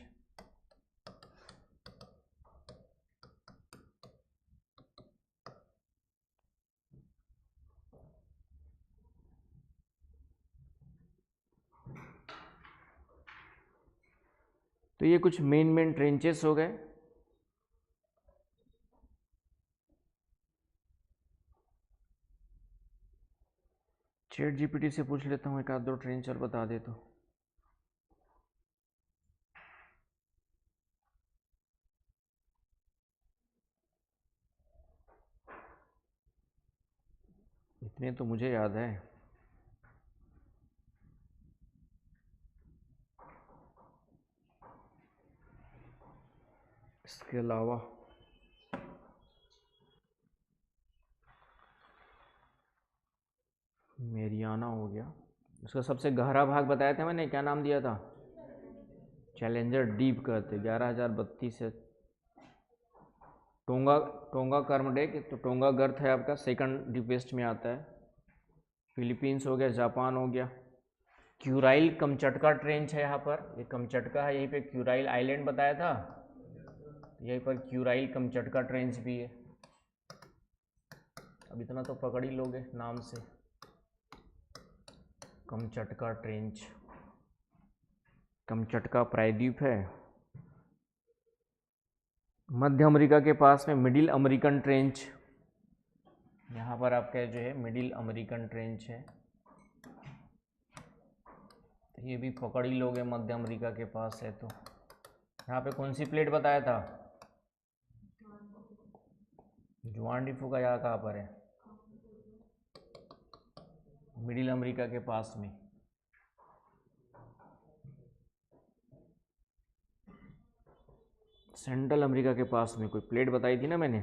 तो ये कुछ मेन ट्रेंचेस हो गए। चैट जीपीटी से पूछ लेता हूँ एक आध दो ट्रेंच और बता दे तो। इतने तो मुझे याद है। इसके अलावा मेरियाना हो गया, उसका सबसे गहरा भाग बताया था मैंने, क्या नाम दिया था? चैलेंजर डीप कहते, 11,032 है। टोंगा कर्मडेक, तो टोंगा गर्त है आपका सेकंड डीपेस्ट में आता है। फिलीपींस हो गया, जापान हो गया। क्यूराइल कमचटका ट्रेंच है यहाँ पर, ये कमचटका है, यहीं पे क्यूराइल आइलैंड बताया था, यहीं पर क्यूराइल कमचटका ट्रेंच भी है। अब इतना तो पकड़ ही लोगे नाम से, कमचटका ट्रेंच। कमचटका प्रायद्वीप है मध्य अमेरिका के पास में। मिडिल अमेरिकन ट्रेंच, यहाँ पर आपका जो है मिडिल अमेरिकन ट्रेंच है, तो ये भी पकड़ ही लोगे, मध्य अमेरिका के पास है। तो यहाँ पे कौन सी प्लेट बताया था? जुआन डी फूका यहाँ कहाँ पर है? मिडिल अमेरिका के पास में। सेंट्रल अमेरिका के पास में कोई प्लेट बताई थी ना मैंने।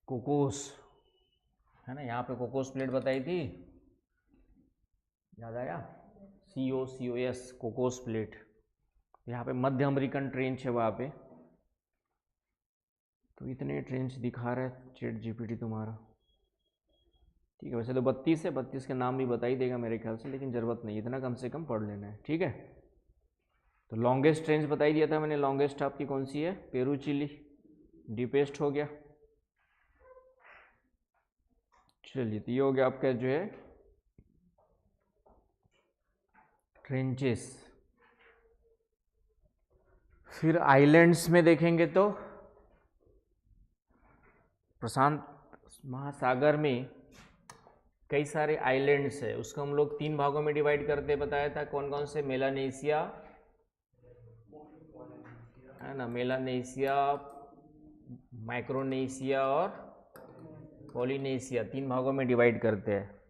कोकोस है ना, यहाँ पे कोकोस प्लेट बताई थी, याद आया? COCOS, Cocos plate. यहाँ पे मध्य अमेरिकन ट्रेंच है वहाँ पे। तो इतने ट्रेंच दिखा रहा है चैट जीपीटी तुम्हारा। ठीक है, वैसे तो 32 है, 32 के नाम भी बता ही देगा मेरे ख्याल से, लेकिन ज़रूरत नहीं, इतना कम से कम पढ़ लेना है। ठीक है, तो लॉन्गेस्ट ट्रेंच बता ही दिया था मैंने। लॉन्गेस्ट आपकी कौन सी है? पेरू-चिली, डीपेस्ट हो गया। चलिए, तो ये हो गया आपका जो है ट्रेंचेस। फिर आइलैंड्स में देखेंगे तो प्रशांत महासागर में कई सारे आइलैंड्स है, उसको हम लोग 3 भागों में डिवाइड करते बताया था। कौन कौन से? मेलानेशिया है ना, मेलानेशिया, माइक्रोनेशिया और पॉलिनेशिया, 3 भागों में डिवाइड करते हैं।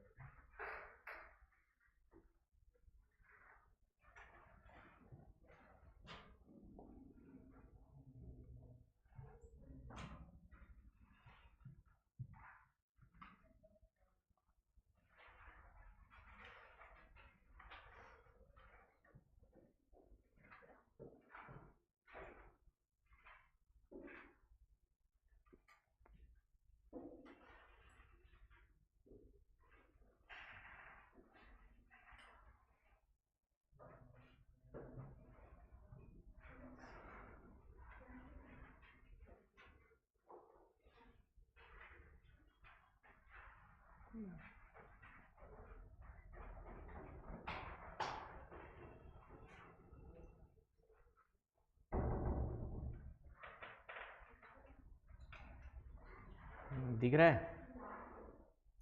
दिख रहा है?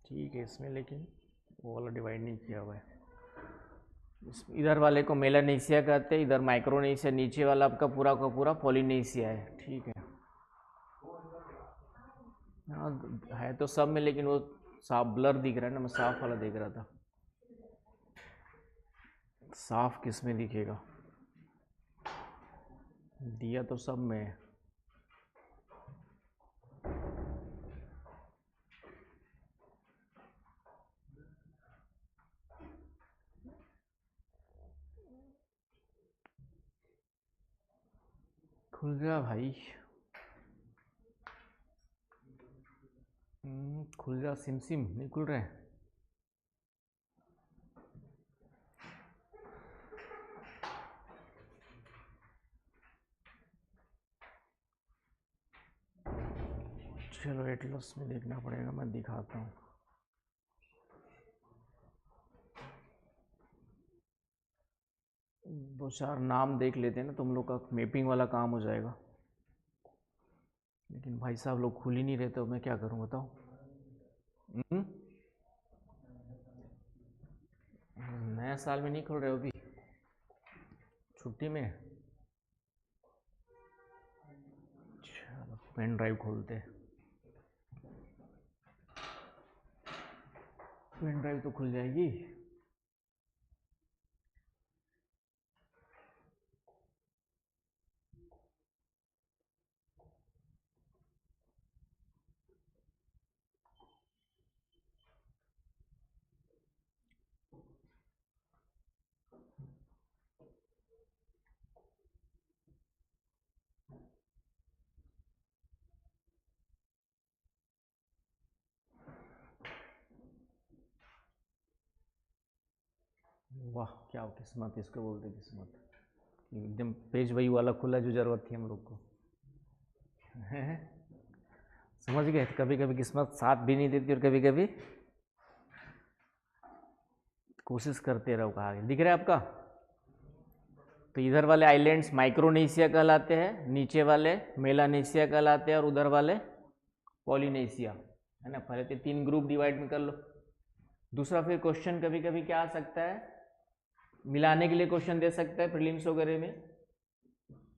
ठीक है, इसमें लेकिन वो वाला डिवाइड नहीं किया हुआ है। इधर वाले को मेलानेशिया कहते हैं, इधर माइक्रोनेशिया, नीचे वाला आपका पूरा का पूरा पॉलिनेशिया है। ठीक है, हाँ है तो सब में, लेकिन वो साफ ब्लर दिख रहा है ना, मैं साफ वाला देख रहा था। साफ किस में दिखेगा? दिया तो सब में है। खुल गया भाई। खुल गया। सिम सिम नहीं खुल रहा है। चलो एटलस में देखना पड़ेगा, मैं दिखाता हूँ। दो चार नाम देख लेते हैं ना, तुम लोग का मैपिंग वाला काम हो जाएगा। लेकिन भाई साहब लोग खुल ही नहीं रहे, तो मैं क्या करूँ बताओ। नया साल में नहीं खुल रहे हो अभी, छुट्टी में। चलो पेन ड्राइव खोलते हैं। पेन ड्राइव तो खुल जाएगी। वाह क्या किस्मत, इसको बोलते किस्मत। एकदम पेज वही वाला खुला जो जरूरत थी हम लोग को। समझ गए? कभी कभी किस्मत साथ भी नहीं देती, और कभी कभी कोशिश करते रहो। कहा दिख रहा है आपका? तो इधर वाले आइलैंड्स माइक्रोनेशिया कहलाते हैं, नीचे वाले मेलानेशिया कहलाते हैं, और उधर वाले पॉलिनेशिया, है ना। पहले तो 3 ग्रुप डिवाइड कर लो। दूसरा फिर क्वेश्चन कभी कभी क्या आ सकता है, मिलाने के लिए क्वेश्चन दे सकता है प्रीलिम्स वगैरह में,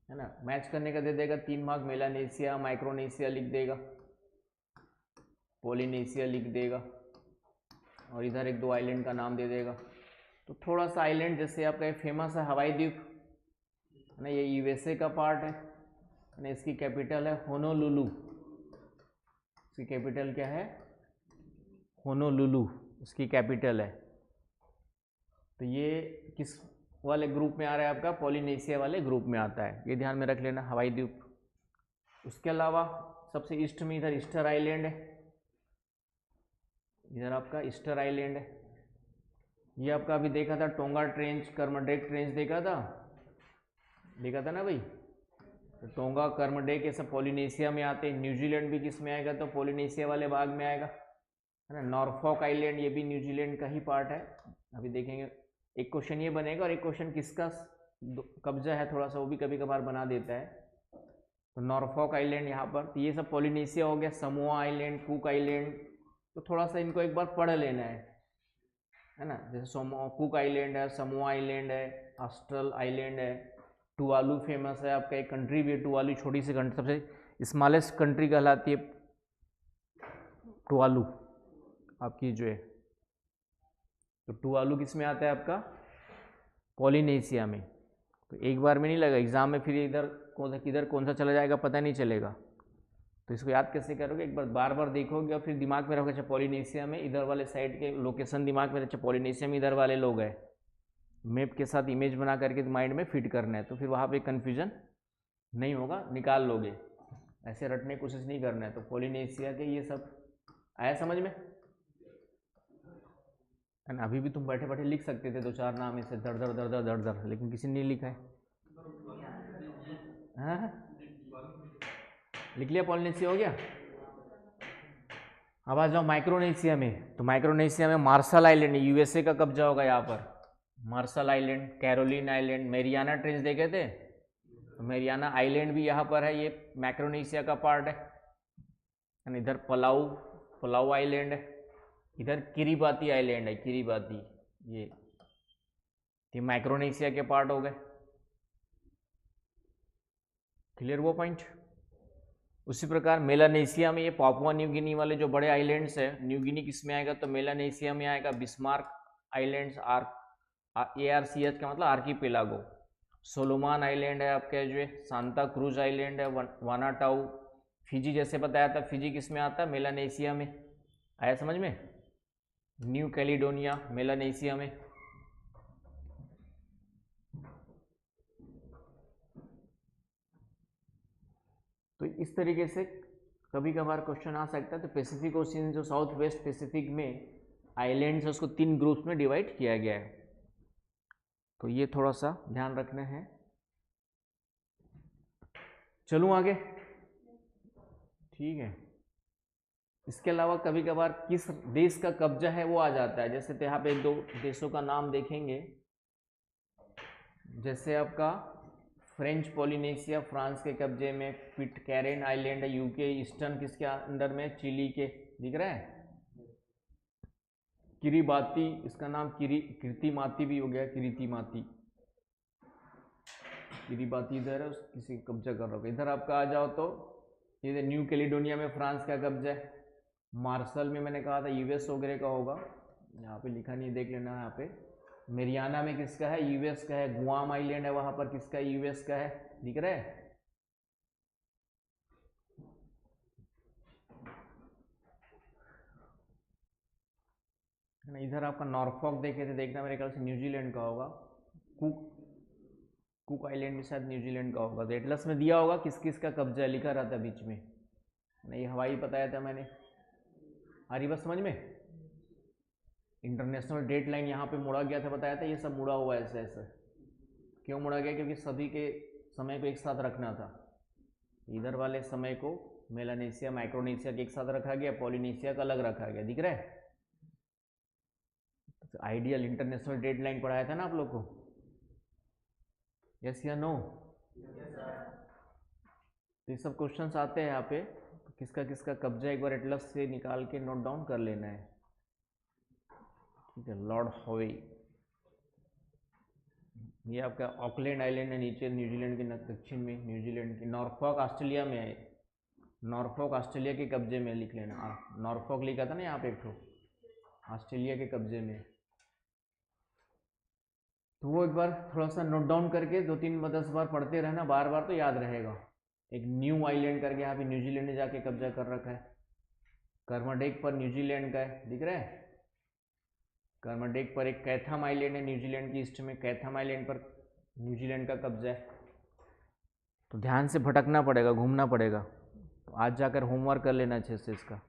है ना। मैच करने का दे देगा 3 मार्क, मेलानेशिया माइक्रोनेशिया लिख देगा, पॉलिनेशिया लिख देगा, और इधर 1-2 आइलैंड का नाम दे देगा। तो थोड़ा सा आइलैंड, जैसे आपका फेमस है हवाई द्वीप, है ना, ये यूएसए का पार्ट है ना। इसकी कैपिटल है होनोलुलु। इसकी कैपिटल क्या है? होनोलुलु उसकी कैपिटल है। तो ये किस वाले ग्रुप में आ रहा है आपका? पॉलिनेशिया वाले ग्रुप में आता है, ये ध्यान में रख लेना, हवाई द्वीप। उसके अलावा सबसे ईस्ट में इधर ईस्टर आइलैंड है, इधर आपका ईस्टर आइलैंड है। ये आपका अभी देखा था टोंगा ट्रेंच, कर्मडेक ट्रेंच देखा था ना भाई। तो टोंगा कर्मडेक ये सब पॉलिनेशिया में आते हैं। न्यूजीलैंड भी किस में आएगा? तो पॉलिनेशिया वाले भाग में आएगा, है ना। नॉर्फॉक आइलैंड ये भी न्यूजीलैंड का ही पार्ट है। अभी देखेंगे, एक क्वेश्चन ये बनेगा और एक क्वेश्चन किसका कब्जा है, थोड़ा सा वो भी कभी कभार बना देता है। तो नॉर्फॉक आइलैंड यहाँ पर, तो ये सब पॉलिनेशिया हो गया। समोआ आइलैंड, कुक आइलैंड, तो थोड़ा सा इनको एक बार पढ़ लेना है ना। जैसे कुक आइलैंड है, समोआ आइलैंड है, ऑस्ट्रल आइलैंड है, टुवालू फेमस है आपका, एक कंट्री भी है टुवालू, छोटी सी कंट्री, सबसे स्मॉलेस्ट कंट्री कहलाती है टुवालू आपकी जो है। तो टुवालू किस में आता है आपका? पॉलिनेशिया में। तो एक बार में नहीं लगा एग्जाम में, फिर इधर किधर कौन सा चला जाएगा पता नहीं चलेगा। तो इसको याद कैसे करोगे? एक बार बार बार देखोगे और फिर दिमाग में रखोगे, अच्छा पॉलिनेशिया में इधर वाले साइड के लोकेशन दिमाग में, अच्छा पॉलिनेशिया में इधर वाले लोग हैं, मैप के साथ इमेज बना करके माइंड में फिट करना है। तो फिर वहाँ पे कन्फ्यूजन नहीं होगा, निकाल लोगे। ऐसे रटने की कोशिश नहीं करना है। तो पॉलिनेशिया के ये सब आया समझ में, है ना। अभी भी तुम बैठे बैठे लिख सकते थे 2-4 नाम ऐसे दर दर दर दर दर दर, लेकिन किसी ने नहीं लिखा है। हाँ लिख लिया, पॉलिनेशिया हो गया। अब आ जाओ माइक्रोनेशिया में। तो माइक्रोनेशिया में मार्शल आइलैंड, यूएसए का कब्जा होगा यहाँ पर। Marshall Island, Caroline Island, Mariana Trench देखे थे, तो मेरियाना आइलैंड भी यहाँ पर है, ये माइक्रोनेशिया का पार्ट है। इधर पलाऊ आइलैंड है, इधर किरीबाती आइलैंड है, किरीबाती, ये माइक्रोनेशिया के पार्ट हो गए। क्लियर वो पॉइंट? उसी प्रकार मेलानेशिया में ये पापुआ न्यू गिनी वाले जो बड़े आइलैंड्स है, न्यू गिनी किस में आएगा? तो मेलानेशिया में आएगा। बिस्मार्क आइलैंड्स, ARCH का मतलब आर्कीपेलागो। सोलोमन आइलैंड है आपका जो है, सांता क्रूज आइलैंड है, वानाटाउ। फिजी जैसे बताया था, फिजी किस में आता है? मेलानेशिया में। आया समझ में? न्यू कैलिडोनिया मेलानेशिया में। तो इस तरीके से कभी कभार क्वेश्चन आ सकता है। तो पैसिफिक ओशियन जो साउथ वेस्ट पैसिफिक में आइलैंड्स है उसको 3 ग्रुप्स में डिवाइड किया गया है। तो ये थोड़ा सा ध्यान रखना है। चलूं आगे? ठीक है। इसके अलावा कभी कभार किस देश का कब्जा है वो आ जाता है। जैसे तो यहाँ पे 1-2 देशों का नाम देखेंगे। जैसे आपका फ्रेंच पॉलिनेशिया फ्रांस के कब्जे में, पिटकैरेन आइलैंड है यूके, ईस्टर्न किसके अंडर में? चिली के। दिख रहा है? किरीबाती, इसका नाम किरीतिमाती भी हो गया, किरीतिमाती। किरीबाती इधर है, किसी कब्जा कर रहा होगा। इधर आपका आ जाओ तो ये न्यू कैलिडोनिया में फ्रांस का कब्जा है। मार्शल में मैंने कहा था यूएस वगैरह का होगा, यहाँ पे लिखा नहीं, देख लेना। यहाँ पे मेरियाना में किसका है? यूएस का है। गुआम आइलैंड है वहां पर, किसका? यूएस का है। दिख रहा है? इधर आपका नॉर्फॉक देखे थे, देखना मेरे ख्याल से न्यूजीलैंड का होगा। कुक आइलैंड भी शायद न्यूजीलैंड का होगा। तो एटलस में दिया होगा किस किस का कब्जा लिखा रहता बीच में। नहीं, हवाई बताया था मैंने। आ रही बस समझ में? इंटरनेशनल डेट लाइन यहाँ पे मुड़ा गया था, बताया था। ये सब मुड़ा हुआ है ऐसे ऐसे। क्यों मुड़ा गया? क्योंकि सभी के समय को एक साथ रखना था। इधर वाले समय को मेलानेशिया माइक्रोनेशिया के एक साथ रखा गया, पॉलिनेशिया का अलग रखा गया। दिख रहा है? आइडियल इंटरनेशनल डेट लाइन पढ़ाया था ना आप लोग को। यस या नो? तो ये सब क्वेश्चंस आते हैं यहाँ पे। तो किसका किसका कब्जा एक बार एटलस से निकाल के नोट डाउन कर लेना है। ठीक है। लॉर्ड हॉवे, ये आपका ऑकलैंड आइलैंड है नीचे न्यूजीलैंड के दक्षिण में। न्यूजीलैंड की नॉर्फॉक ऑस्ट्रेलिया में है। नॉर्फॉक ऑस्ट्रेलिया के कब्जे में, लिख लेना। नॉर्फॉक लिखा था ना यहाँ पे एक तो, ऑस्ट्रेलिया के कब्जे में। तो वो एक बार थोड़ा सा नोट डाउन करके 2-3-10 बार पढ़ते रहना, बार बार तो याद रहेगा। एक न्यू आइलैंड करके यहाँ पे न्यूजीलैंड ने जाके कब्जा कर रखा है। कर्माडेक पर न्यूजीलैंड का है, दिख रहा है? कर्माडेक पर एक कैथम आइलैंड है न्यूजीलैंड की ईस्ट में। कैथम आइलैंड पर न्यूजीलैंड का कब्जा है। तो ध्यान से भटकना पड़ेगा, घूमना पड़ेगा। तो आज जाकर होमवर्क कर लेना अच्छे से इसका,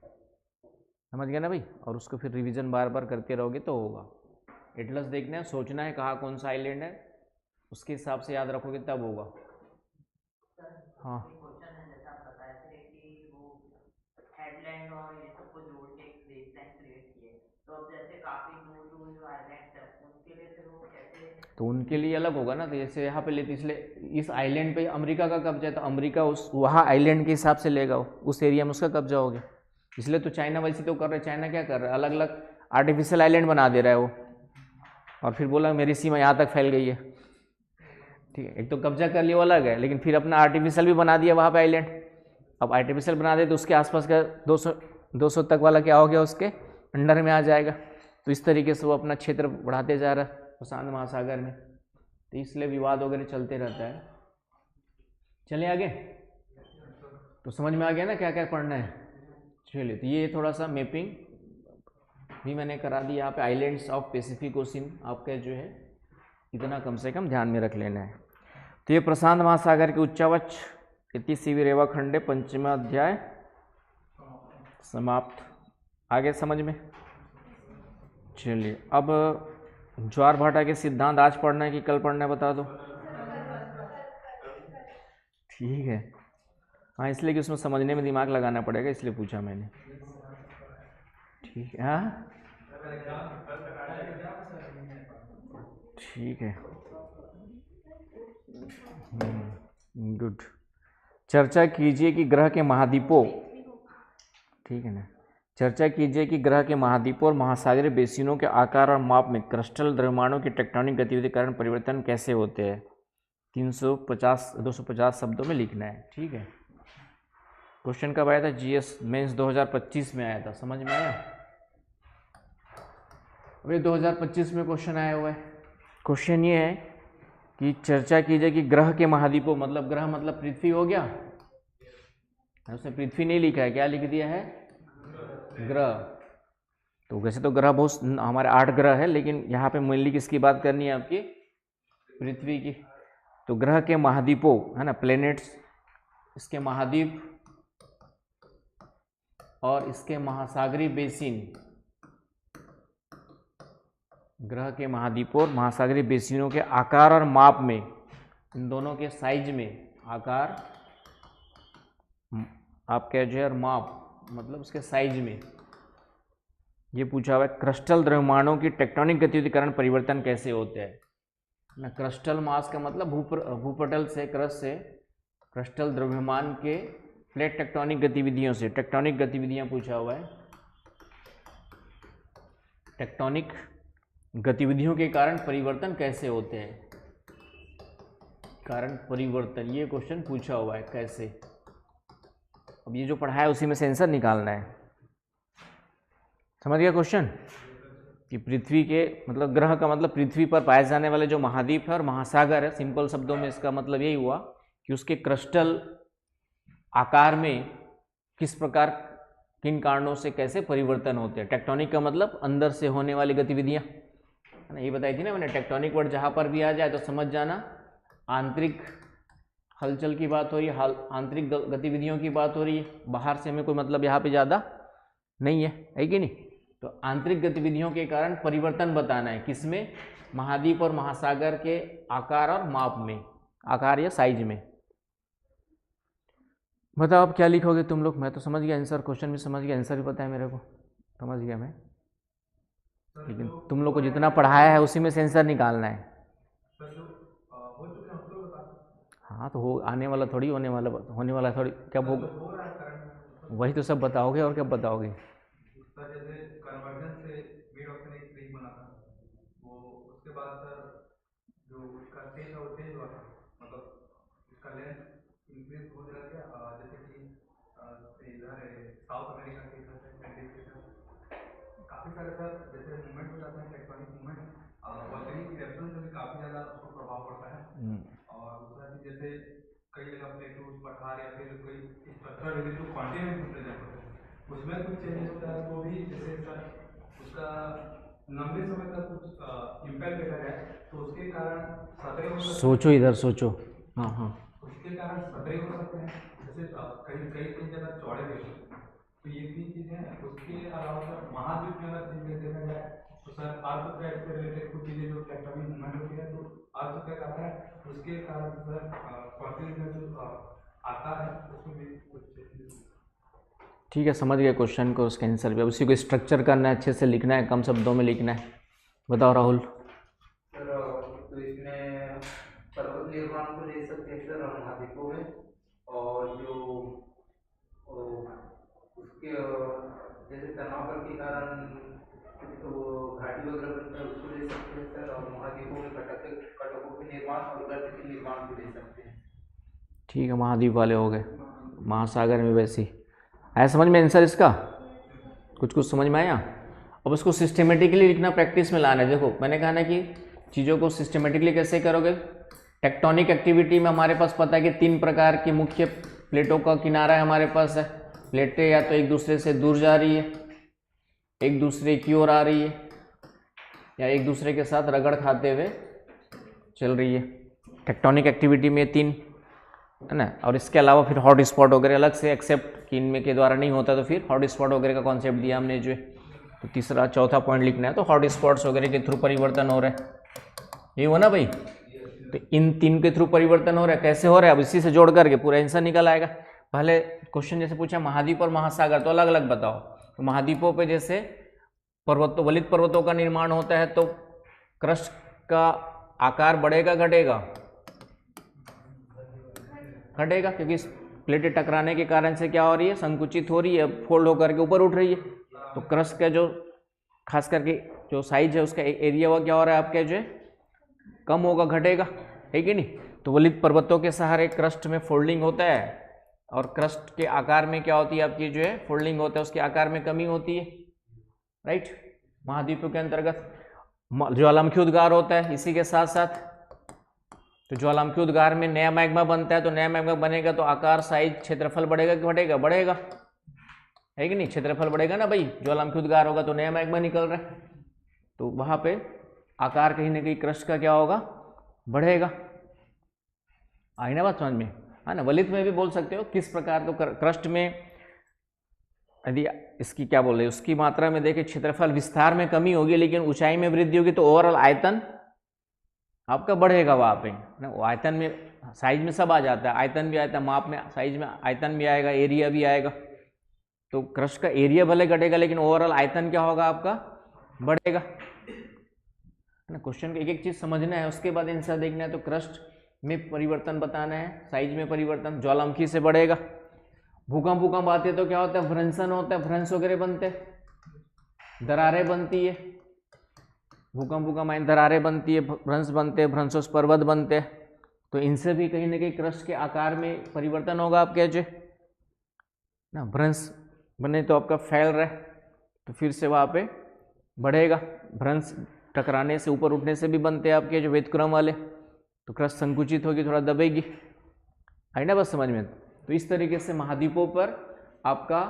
समझ गया ना भाई? और उसको फिर रिवीजन बार बार करते रहोगे तो होगा। एटलस देखना है, सोचना है कहाँ कौन सा आइलैंड है, उसके हिसाब से याद रखोगे तब होगा। हाँ, हेडलैंड और ये सबको जोड़ के एक बेसलाइन क्रिएट किए। तो अब जैसे काफी दूर दूर जो आइलैंड्स है उनके लिए फिर वो कैसे? तो उनके लिए अलग होगा ना। तो जैसे यहाँ पे लेते, इसलिए इस आइलैंड पे अमेरिका का कब्जा है तो अमेरिका उस वहाँ आइलैंड के हिसाब से लेगा, उस एरिया में उसका कब्जा हो गया। इसलिए तो चाइना वैसे तो कर रहा है। चाइना क्या कर रहा है? अलग अलग आर्टिफिशियल आइलैंड बना दे रहा है वो, और फिर बोला मेरी सीमा यहाँ तक फैल गई है। ठीक है, एक तो कब्जा कर लिया वो अलग है, लेकिन फिर अपना आर्टिफिशियल भी बना दिया वहाँ पे आइलैंड। अब आर्टिफिशियल बना दे तो उसके आसपास का 200 तक वाला क्या हो गया, उसके अंडर में आ जाएगा। तो इस तरीके से वो अपना क्षेत्र बढ़ाते जा रहा है प्रशांत महासागर में। तो इसलिए विवाद वगैरह चलते रहता है। चलिए आगे। तो समझ में आ गया ना क्या क्या पढ़ना है? चलिए, तो ये थोड़ा सा मैपिंग भी मैंने करा दी। यहाँ पे आइलैंड्स ऑफ पैसिफिक ओशियन आपका जो है इतना कम से कम ध्यान में रख लेना है। तो ये प्रशांत महासागर के उच्चावच इति सीवी रेवा खंडे 5वां अध्याय समाप्त। आगे समझ में? चलिए, अब ज्वार भाटा के सिद्धांत आज पढ़ना है कि कल पढ़ना है, बता दो। ठीक है। हाँ, इसलिए कि उसमें समझने में दिमाग लगाना पड़ेगा, इसलिए पूछा मैंने। ठीक है। हाँ, ठीक है, गुड। चर्चा कीजिए कि ग्रह के महाद्वीपों, ठीक है ना, चर्चा कीजिए कि ग्रह के महाद्वीपों और महासागरीय बेसिनों के आकार और माप में क्रिस्टल द्रव्यमानों की टेक्टोनिक गतिविधि के कारण परिवर्तन कैसे होते हैं। 250 शब्दों में लिखना है। ठीक है। क्वेश्चन कब आया था? जीएस मेंस 2025 में आया था। समझ में आया? अभी 2025 में क्वेश्चन आया हुआ है। क्वेश्चन ये है कि चर्चा कीजिए कि ग्रह के महाद्वीपों, मतलब ग्रह मतलब पृथ्वी हो गया, उसने पृथ्वी नहीं लिखा है, क्या लिख दिया है? ग्रह। तो वैसे तो ग्रह बहुत हमारे 8 ग्रह है, लेकिन यहाँ पे मेनली किसकी बात करनी है आपकी? पृथ्वी की। तो ग्रह के महाद्वीपों है ना, प्लेनेट्स, इसके महाद्वीप और इसके महासागरीय बेसिन, ग्रह के महाद्वीपों और महासागरीय बेसिनों के आकार और माप में, इन दोनों के साइज में, आकार आप कह जो है और माप मतलब उसके साइज में, ये पूछा हुआ है। क्रिस्टल द्रव्यमानों की टेक्टोनिक गतिविधि कारण परिवर्तन कैसे होते हैं ना। क्रिस्टल मास का मतलब भूपटल से, क्रस्ट से क्रिस्टल द्रव्यमान के प्लेट टेक्टोनिक गतिविधियों से, टेक्टोनिक गतिविधियां पूछा हुआ है। टेक्टोनिक गतिविधियों के कारण परिवर्तन कैसे होते हैं, कारण परिवर्तन, ये क्वेश्चन पूछा हुआ है कैसे। अब ये जो पढ़ा है उसी में से आंसर निकालना है। समझ गया क्वेश्चन? कि पृथ्वी के मतलब ग्रह का मतलब पृथ्वी पर पाए जाने वाले जो महाद्वीप है और महासागर है, सिंपल शब्दों में इसका मतलब यही हुआ कि उसके क्रिस्टल आकार में किस प्रकार, किन कारणों से कैसे परिवर्तन होते हैं। टेक्टोनिक का मतलब अंदर से होने वाली गतिविधियां, है ना, ये बताई थी ना मैंने। टेक्टोनिक वर्ड जहाँ पर भी आ जाए तो समझ जाना आंतरिक हलचल की बात हो रही है, आंतरिक गतिविधियों की बात हो रही है। बाहर से हमें कोई मतलब यहाँ पे ज़्यादा नहीं है कि नहीं। तो आंतरिक गतिविधियों के कारण परिवर्तन बताना है, किसमें? महाद्वीप और महासागर के आकार और माप में, आकार या साइज में। बताओ अब क्या लिखोगे तुम लोग? मैं तो समझ गया आंसर, क्वेश्चन भी समझ गया, आंसर भी पता है मेरे को, समझ गया मैं, लेकिन तुम लोग को जितना पढ़ाया है उसी में से आंसर निकालना है। हाँ तो हो, आने वाला थोड़ी, होने वाला थोड़ी, कब होगा वही तो सब बताओगे, और कब बताओगे? जैसे कन्वर्जन से मिड ऑप्शन एक ट्री बना था, वो उसके बाद सर जो उसका तेज है वो तेज हुआ था, मतलब उसका लेंथ इंक्रीज हो जाएगा। जैसे कि इधर साउथ अमेरिका के इधर से काफ़ी सारे सर जैसे मूवमेंट हो जाते हैं, टेक्टोनिक मूवमेंट, वॉल्केनिक इरप्शन से भी काफ़ी ज़्यादा उसको प्रभाव पड़ता है। और दूसरा चीज़ जैसे कई जगह प्लेटूज, पठार या फिर कोई स्ट्रक्चर जो कॉन्टिनेंट रिप्रेजेंट होते हैं उसमें कुछ चेंजेस होता है, तो भी जैसे सर उसका लंबे समय तक कुछ इम्पैक्ट देखा जाए तो उसके कारण खतरे हो सकते हैं। सोचो इधर सोचो। हाँ हाँ, उसके कारण खतरे हो सकते हैं, जैसे कई जगह चौड़े देश, तो ये 3 चीज़ें हैं। उसके अलावा सर महाद्वीप में अगर चीज़ें देखा जाए तो सर अर्थक्वेक से रिलेटेड कुछ चीज़ें जो टेक्टोनिक मूवमेंट होती है, तो अर्थक्वेक आता है, उसके कारण सर कॉन्टिनेंट जो आता है उसमें भी कुछ चेंजेस। ठीक है, समझ गया क्वेश्चन को, उसका आंसर भी। अब उसी को स्ट्रक्चर करना है, अच्छे से लिखना है, कम शब्दों में लिखना है। बताओ राहुल। सर तो इसमें पर्वत निर्माण को ले सकते हैं सर महाद्वीपों में, और जो उसके जैसे तनाव के कारण तो घाटी वगैरह बनता है उसको ले सकते हैं सर, और महाद्वीपों में कटकों के निर्माण और गर्त के निर्माण को ले सकते हैं। ठीक है, महाद्वीप वाले हो गए, महासागर में वैसी आया समझ में आंसर इसका? कुछ समझ में आया? अब उसको सिस्टमेटिकली लिखना प्रैक्टिस में लाना है। देखो मैंने कहा ना कि चीज़ों को सिस्टमेटिकली कैसे करोगे। टेक्टोनिक एक्टिविटी में हमारे पास पता है कि 3 प्रकार की मुख्य प्लेटों का किनारा है हमारे पास है। प्लेटें या तो एक दूसरे से दूर जा रही है, एक दूसरे की ओर आ रही है, या एक दूसरे के साथ रगड़ खाते हुए चल रही है। टेक्टोनिक एक्टिविटी में 3 है ना। और इसके अलावा फिर हॉट स्पॉट वगैरह अलग से, एक्सेप्ट कि इनमें के द्वारा नहीं होता तो फिर हॉट स्पॉट वगैरह का कॉन्सेप्ट दिया हमने जो है। तो तीसरा चौथा पॉइंट लिखना है, तो हॉट स्पॉट्स वगैरह के थ्रू परिवर्तन हो रहा है, ये हो ना भाई। तो इन 3 के थ्रू परिवर्तन हो रहा है, कैसे हो रहा है अब इसी से जोड़ करके पूरा आंसर निकल आएगा। पहले क्वेश्चन जैसे पूछा महाद्वीप और महासागर, तो अलग अलग बताओ। तो महाद्वीपों पे जैसे वलित पर्वतों का निर्माण होता है, तो क्रस्ट का आकार बढ़ेगा घटेगा? घटेगा, क्योंकि प्लेटें टकराने के कारण से क्या हो रही है, संकुचित हो रही है, फोल्ड होकर के ऊपर उठ रही है। तो क्रस्ट का जो खास करके जो साइज है उसका एरिया वो क्या हो रहा है आपके जो है कम होगा, घटेगा, है कि नहीं। तो वलित पर्वतों के सहारे क्रस्ट में फोल्डिंग होता है, और क्रस्ट के आकार में क्या होती है आपकी जो है फोल्डिंग होता है, उसके आकार में कमी होती है, राइट। महाद्वीपों के अंतर्गत ज्वालामुखी उद्गार होता है इसी के साथ साथ। तो ज्वालामुखी उद्गार में नया मैग्मा बनता है, तो नया मैग्मा बनेगा तो आकार, साइज, क्षेत्रफल बढ़ेगा कि घटेगा? बढ़ेगा, है कि नहीं? क्षेत्रफल बढ़ेगा ना भाई, ज्वालामुखी उद्गार होगा तो नया मैग्मा निकल रहा है, तो वहां पे आकार कहीं ना कहीं क्रस्ट का क्या होगा? बढ़ेगा। आई ना बात समझ में? हाँ ना, वलित में भी बोल सकते हो किस प्रकार। तो क्रस्ट में यदि इसकी क्या बोल रहे, उसकी मात्रा में देखें, क्षेत्रफल विस्तार में कमी होगी लेकिन ऊंचाई में वृद्धि होगी, तो ओवरऑल आयतन आपका बढ़ेगा वहां पे ना। आयतन में, साइज में सब आ जाता है, आयतन भी आता है, माप में साइज में आयतन भी आएगा, एरिया भी आएगा। तो क्रस्ट का एरिया भले घटेगा लेकिन ओवरऑल आयतन क्या होगा आपका? बढ़ेगा ना। क्वेश्चन को एक एक चीज समझना है, उसके बाद आंसर देखना है। तो क्रस्ट में परिवर्तन बताना है, साइज में परिवर्तन, ज्वालामुखी से बढ़ेगा। भूकंप आते तो क्या होता है? भ्रंशन होता है, भ्रंश वगैरह बनते, दरारें बनती है। भूकंप आए दरारें बनती है, भ्रंश बनते, भ्रंशों पर्वत बनते, तो इनसे भी कहीं ना कहीं क्रस्ट के आकार में परिवर्तन होगा आपके जो ना। भ्रंश बने तो आपका फैल रहा है, तो फिर से वहाँ पे बढ़ेगा। भ्रंश टकराने से, ऊपर उठने से भी बनते हैं आपके जो वेदक्रम वाले, तो क्रस्ट संकुचित होगी, थोड़ा दबेगी। है ना बस समझ में? तो इस तरीके से महाद्वीपों पर आपका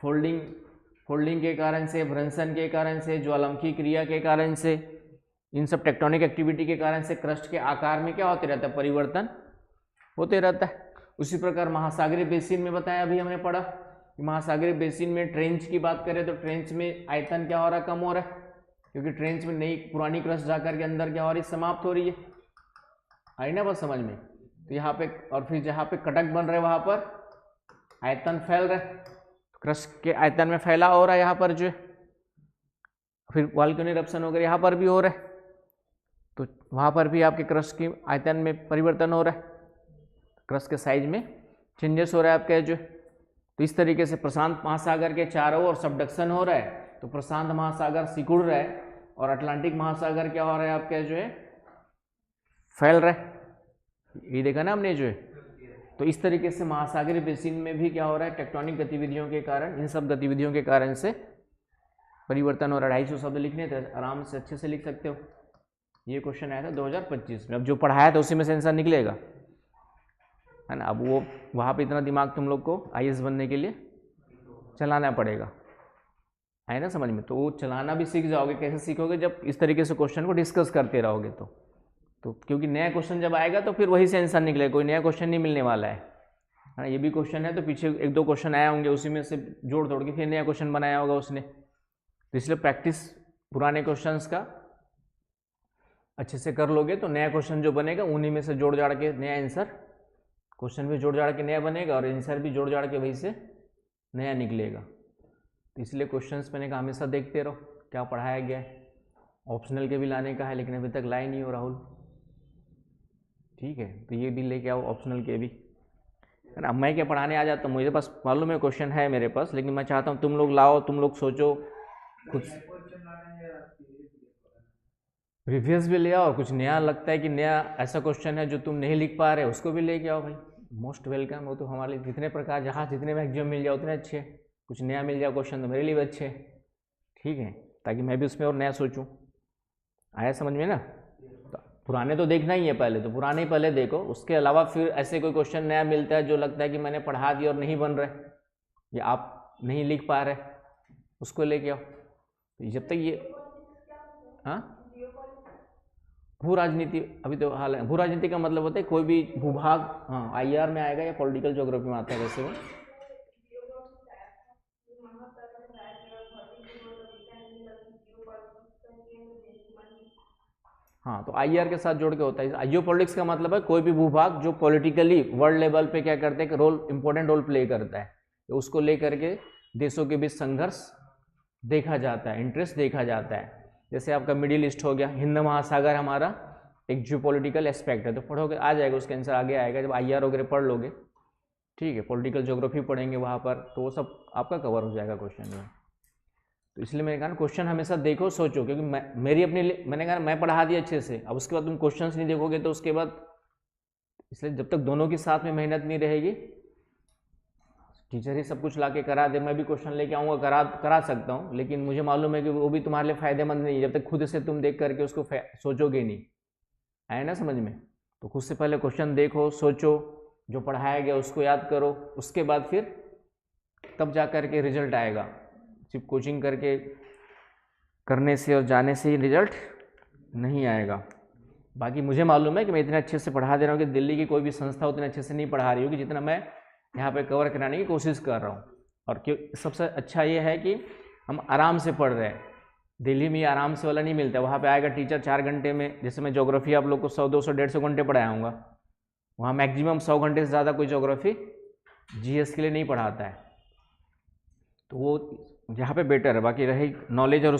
फोल्डिंग के कारण से, भ्रंशन के कारण से, ज्वालामुखी क्रिया के कारण से, इन सब टेक्टोनिक एक्टिविटी के कारण से क्रस्ट के आकार में क्या होते रहता है? परिवर्तन होते रहता है। उसी प्रकार महासागरीय बेसिन में बताया, अभी हमने पढ़ा कि महासागरीय बेसिन में ट्रेंच की बात करें तो ट्रेंच में आयतन क्या हो रहा है? कम हो रहा है, क्योंकि ट्रेंच में नई पुरानी क्रस्ट जाकर के अंदर क्या हो रही है? समाप्त हो रही है। आई ना बस समझ में? तो यहाँ पे, और फिर जहाँ पे कटक बन रहे वहां पर आयतन फैल रहा है, क्रस्ट के आयतन में फैला हो रहा है यहाँ पर जो है। फिर वॉल्केनिक इरप्शन वगैरह यहाँ पर भी हो रहा है, तो वहाँ पर भी आपके क्रस्ट की आयतन में परिवर्तन हो रहा है, क्रस्ट के साइज में चेंजेस हो रहा है आपके जो। तो इस तरीके से प्रशांत महासागर के चारों ओर सबडक्शन हो रहा है, तो प्रशांत महासागर सिकुड़ रहा है, और अटलांटिक महासागर क्या हो रहा है आपके जो है? फैल रहा है। ये देखा ना हमने जो है। तो इस तरीके से महासागरीय बेसिन में भी क्या हो रहा है? टेक्टोनिक गतिविधियों के कारण, इन सब गतिविधियों के कारण से परिवर्तन हो रहा है। 250 शब्द लिखने थे, आराम से अच्छे से लिख सकते हो। ये क्वेश्चन आया था 2025 में, अब जो पढ़ाया था उसी में से आंसर निकलेगा, है ना। अब वो वहाँ पे इतना दिमाग तुम लोग को IAS बनने के लिए चलाना पड़ेगा, है ना समझ में? तो वो चलाना भी सीख जाओगे। कैसे सीखोगे? जब इस तरीके से क्वेश्चन को डिस्कस करते रहोगे तो क्योंकि नया क्वेश्चन जब आएगा तो फिर वही से आंसर निकलेगा, कोई नया क्वेश्चन नहीं मिलने वाला है ना। ये भी क्वेश्चन है तो पीछे 1-2 क्वेश्चन आया होंगे, उसी में से जोड़ तोड़ के फिर नया क्वेश्चन बनाया होगा उसने। तो इसलिए प्रैक्टिस पुराने क्वेश्चंस का अच्छे से कर लोगे तो नया क्वेश्चन जो बनेगा उन्हीं में से जोड़ जाड़ के नया आंसर, क्वेश्चन भी जोड़ जाड़ के नया बनेगा और आंसर भी जोड़ जाड़ के वही से नया निकलेगा। तो इसलिए क्वेश्चंस मैंने कहा हमेशा देखते रहो क्या पढ़ाया गया है। ऑप्शनल के भी लाने का है लेकिन अभी तक लाए नहीं हो राहुल, ठीक है? तो ये भी लेके आओ ऑप्शनल के भी, है ना। मैं क्या पढ़ाने आ जाता हूँ, मुझे पास मालूम है क्वेश्चन है मेरे पास, लेकिन मैं चाहता हूँ तुम लोग लाओ, तुम लोग सोचो खुद। प्रीवियस भी ले आओ, कुछ नया लगता है कि नया ऐसा क्वेश्चन है जो तुम नहीं लिख पा रहे उसको भी लेके आओ भाई, मोस्ट वेलकम। वो तो हमारे लिए जितने प्रकार जहाँ जितने मैक्सिमम मिल जाए उतने अच्छे, कुछ नया मिल जाए क्वेश्चन तो मेरे लिए भी अच्छे, ठीक है, ताकि मैं भी उसमें और नया सोचूं। आया समझ में ना? तो पुराने तो देखना ही है पहले, तो पुराने ही पहले देखो, उसके अलावा फिर ऐसे कोई क्वेश्चन नया मिलता है जो लगता है कि मैंने पढ़ा दिया और नहीं बन रहे या आप नहीं लिख पा रहे, उसको लेके आओ। तो जब तक ये, हाँ, भू राजनीति अभी तो हाल है। भू राजनीति का मतलब होता है कोई भी भूभाग, हाँ IR में आएगा या पॉलिटिकल ज्योग्राफी में आता है वैसे वो। हाँ, तो IR के साथ जोड़ के होता है। जियोपॉलिटिक्स का मतलब है कोई भी भूभाग जो पॉलिटिकली वर्ल्ड लेवल पे क्या करते हैं, रोल, इंपॉर्टेंट रोल प्ले करता है, तो उसको लेकर के देशों के बीच संघर्ष देखा जाता है, इंटरेस्ट देखा जाता है। जैसे आपका मिडिल ईस्ट हो गया, हिंद महासागर हमारा एक जियोपॉलिटिकल एस्पेक्ट है, तो पढ़ोगे आ जाएगा उसका आंसर, आगे आएगा जब IR वगैरह पढ़ लोगे, ठीक है। पॉलिटिकल ज्योग्राफी पढ़ेंगे वहाँ पर, तो वो सब आपका कवर हो जाएगा क्वेश्चन में। तो इसलिए मैंने कहा क्वेश्चन हमेशा देखो सोचो, क्योंकि मेरी अपनी मैंने कहा मैं पढ़ा दिया अच्छे से, अब उसके बाद तुम क्वेश्चंस नहीं देखोगे तो उसके बाद, इसलिए जब तक दोनों की साथ में मेहनत नहीं रहेगी टीचर ही सब कुछ ला के करा दे, मैं भी क्वेश्चन लेके आऊँगा, करा सकता हूँ, लेकिन मुझे मालूम है कि वो भी तुम्हारे लिए फ़ायदेमंद नहीं है जब तक खुद से तुम देख करके उसको सोचोगे नहीं। आए ना समझ में? तो खुद से पहले क्वेश्चन देखो, सोचो, जो पढ़ाया गया उसको याद करो, उसके बाद फिर तब जा कर के रिजल्ट आएगा। सिर्फ कोचिंग करने से और जाने से ही रिजल्ट नहीं आएगा। बाकी मुझे मालूम है कि मैं इतने अच्छे से पढ़ा दे रहा हूँ कि दिल्ली की कोई भी संस्था उतने अच्छे से नहीं पढ़ा रही होगी जितना मैं यहाँ पे कवर कराने की कोशिश कर रहा हूँ। और क्यों सबसे अच्छा ये है कि हम आराम से पढ़ रहे हैं। दिल्ली में आराम से वाला नहीं मिलता, वहाँ पे आएगा टीचर 4 घंटे में, जैसे मैं ज्योग्राफी आप लोग को 100, 200, 150 घंटे पढ़ाऊँगा, वहाँ मैक्सिमम 100 घंटे से ज़्यादा कोई ज्योग्राफी जीएस के लिए नहीं पढ़ाता है। तो वो यहाँ पे बेटर है। बाकी रही नॉलेज और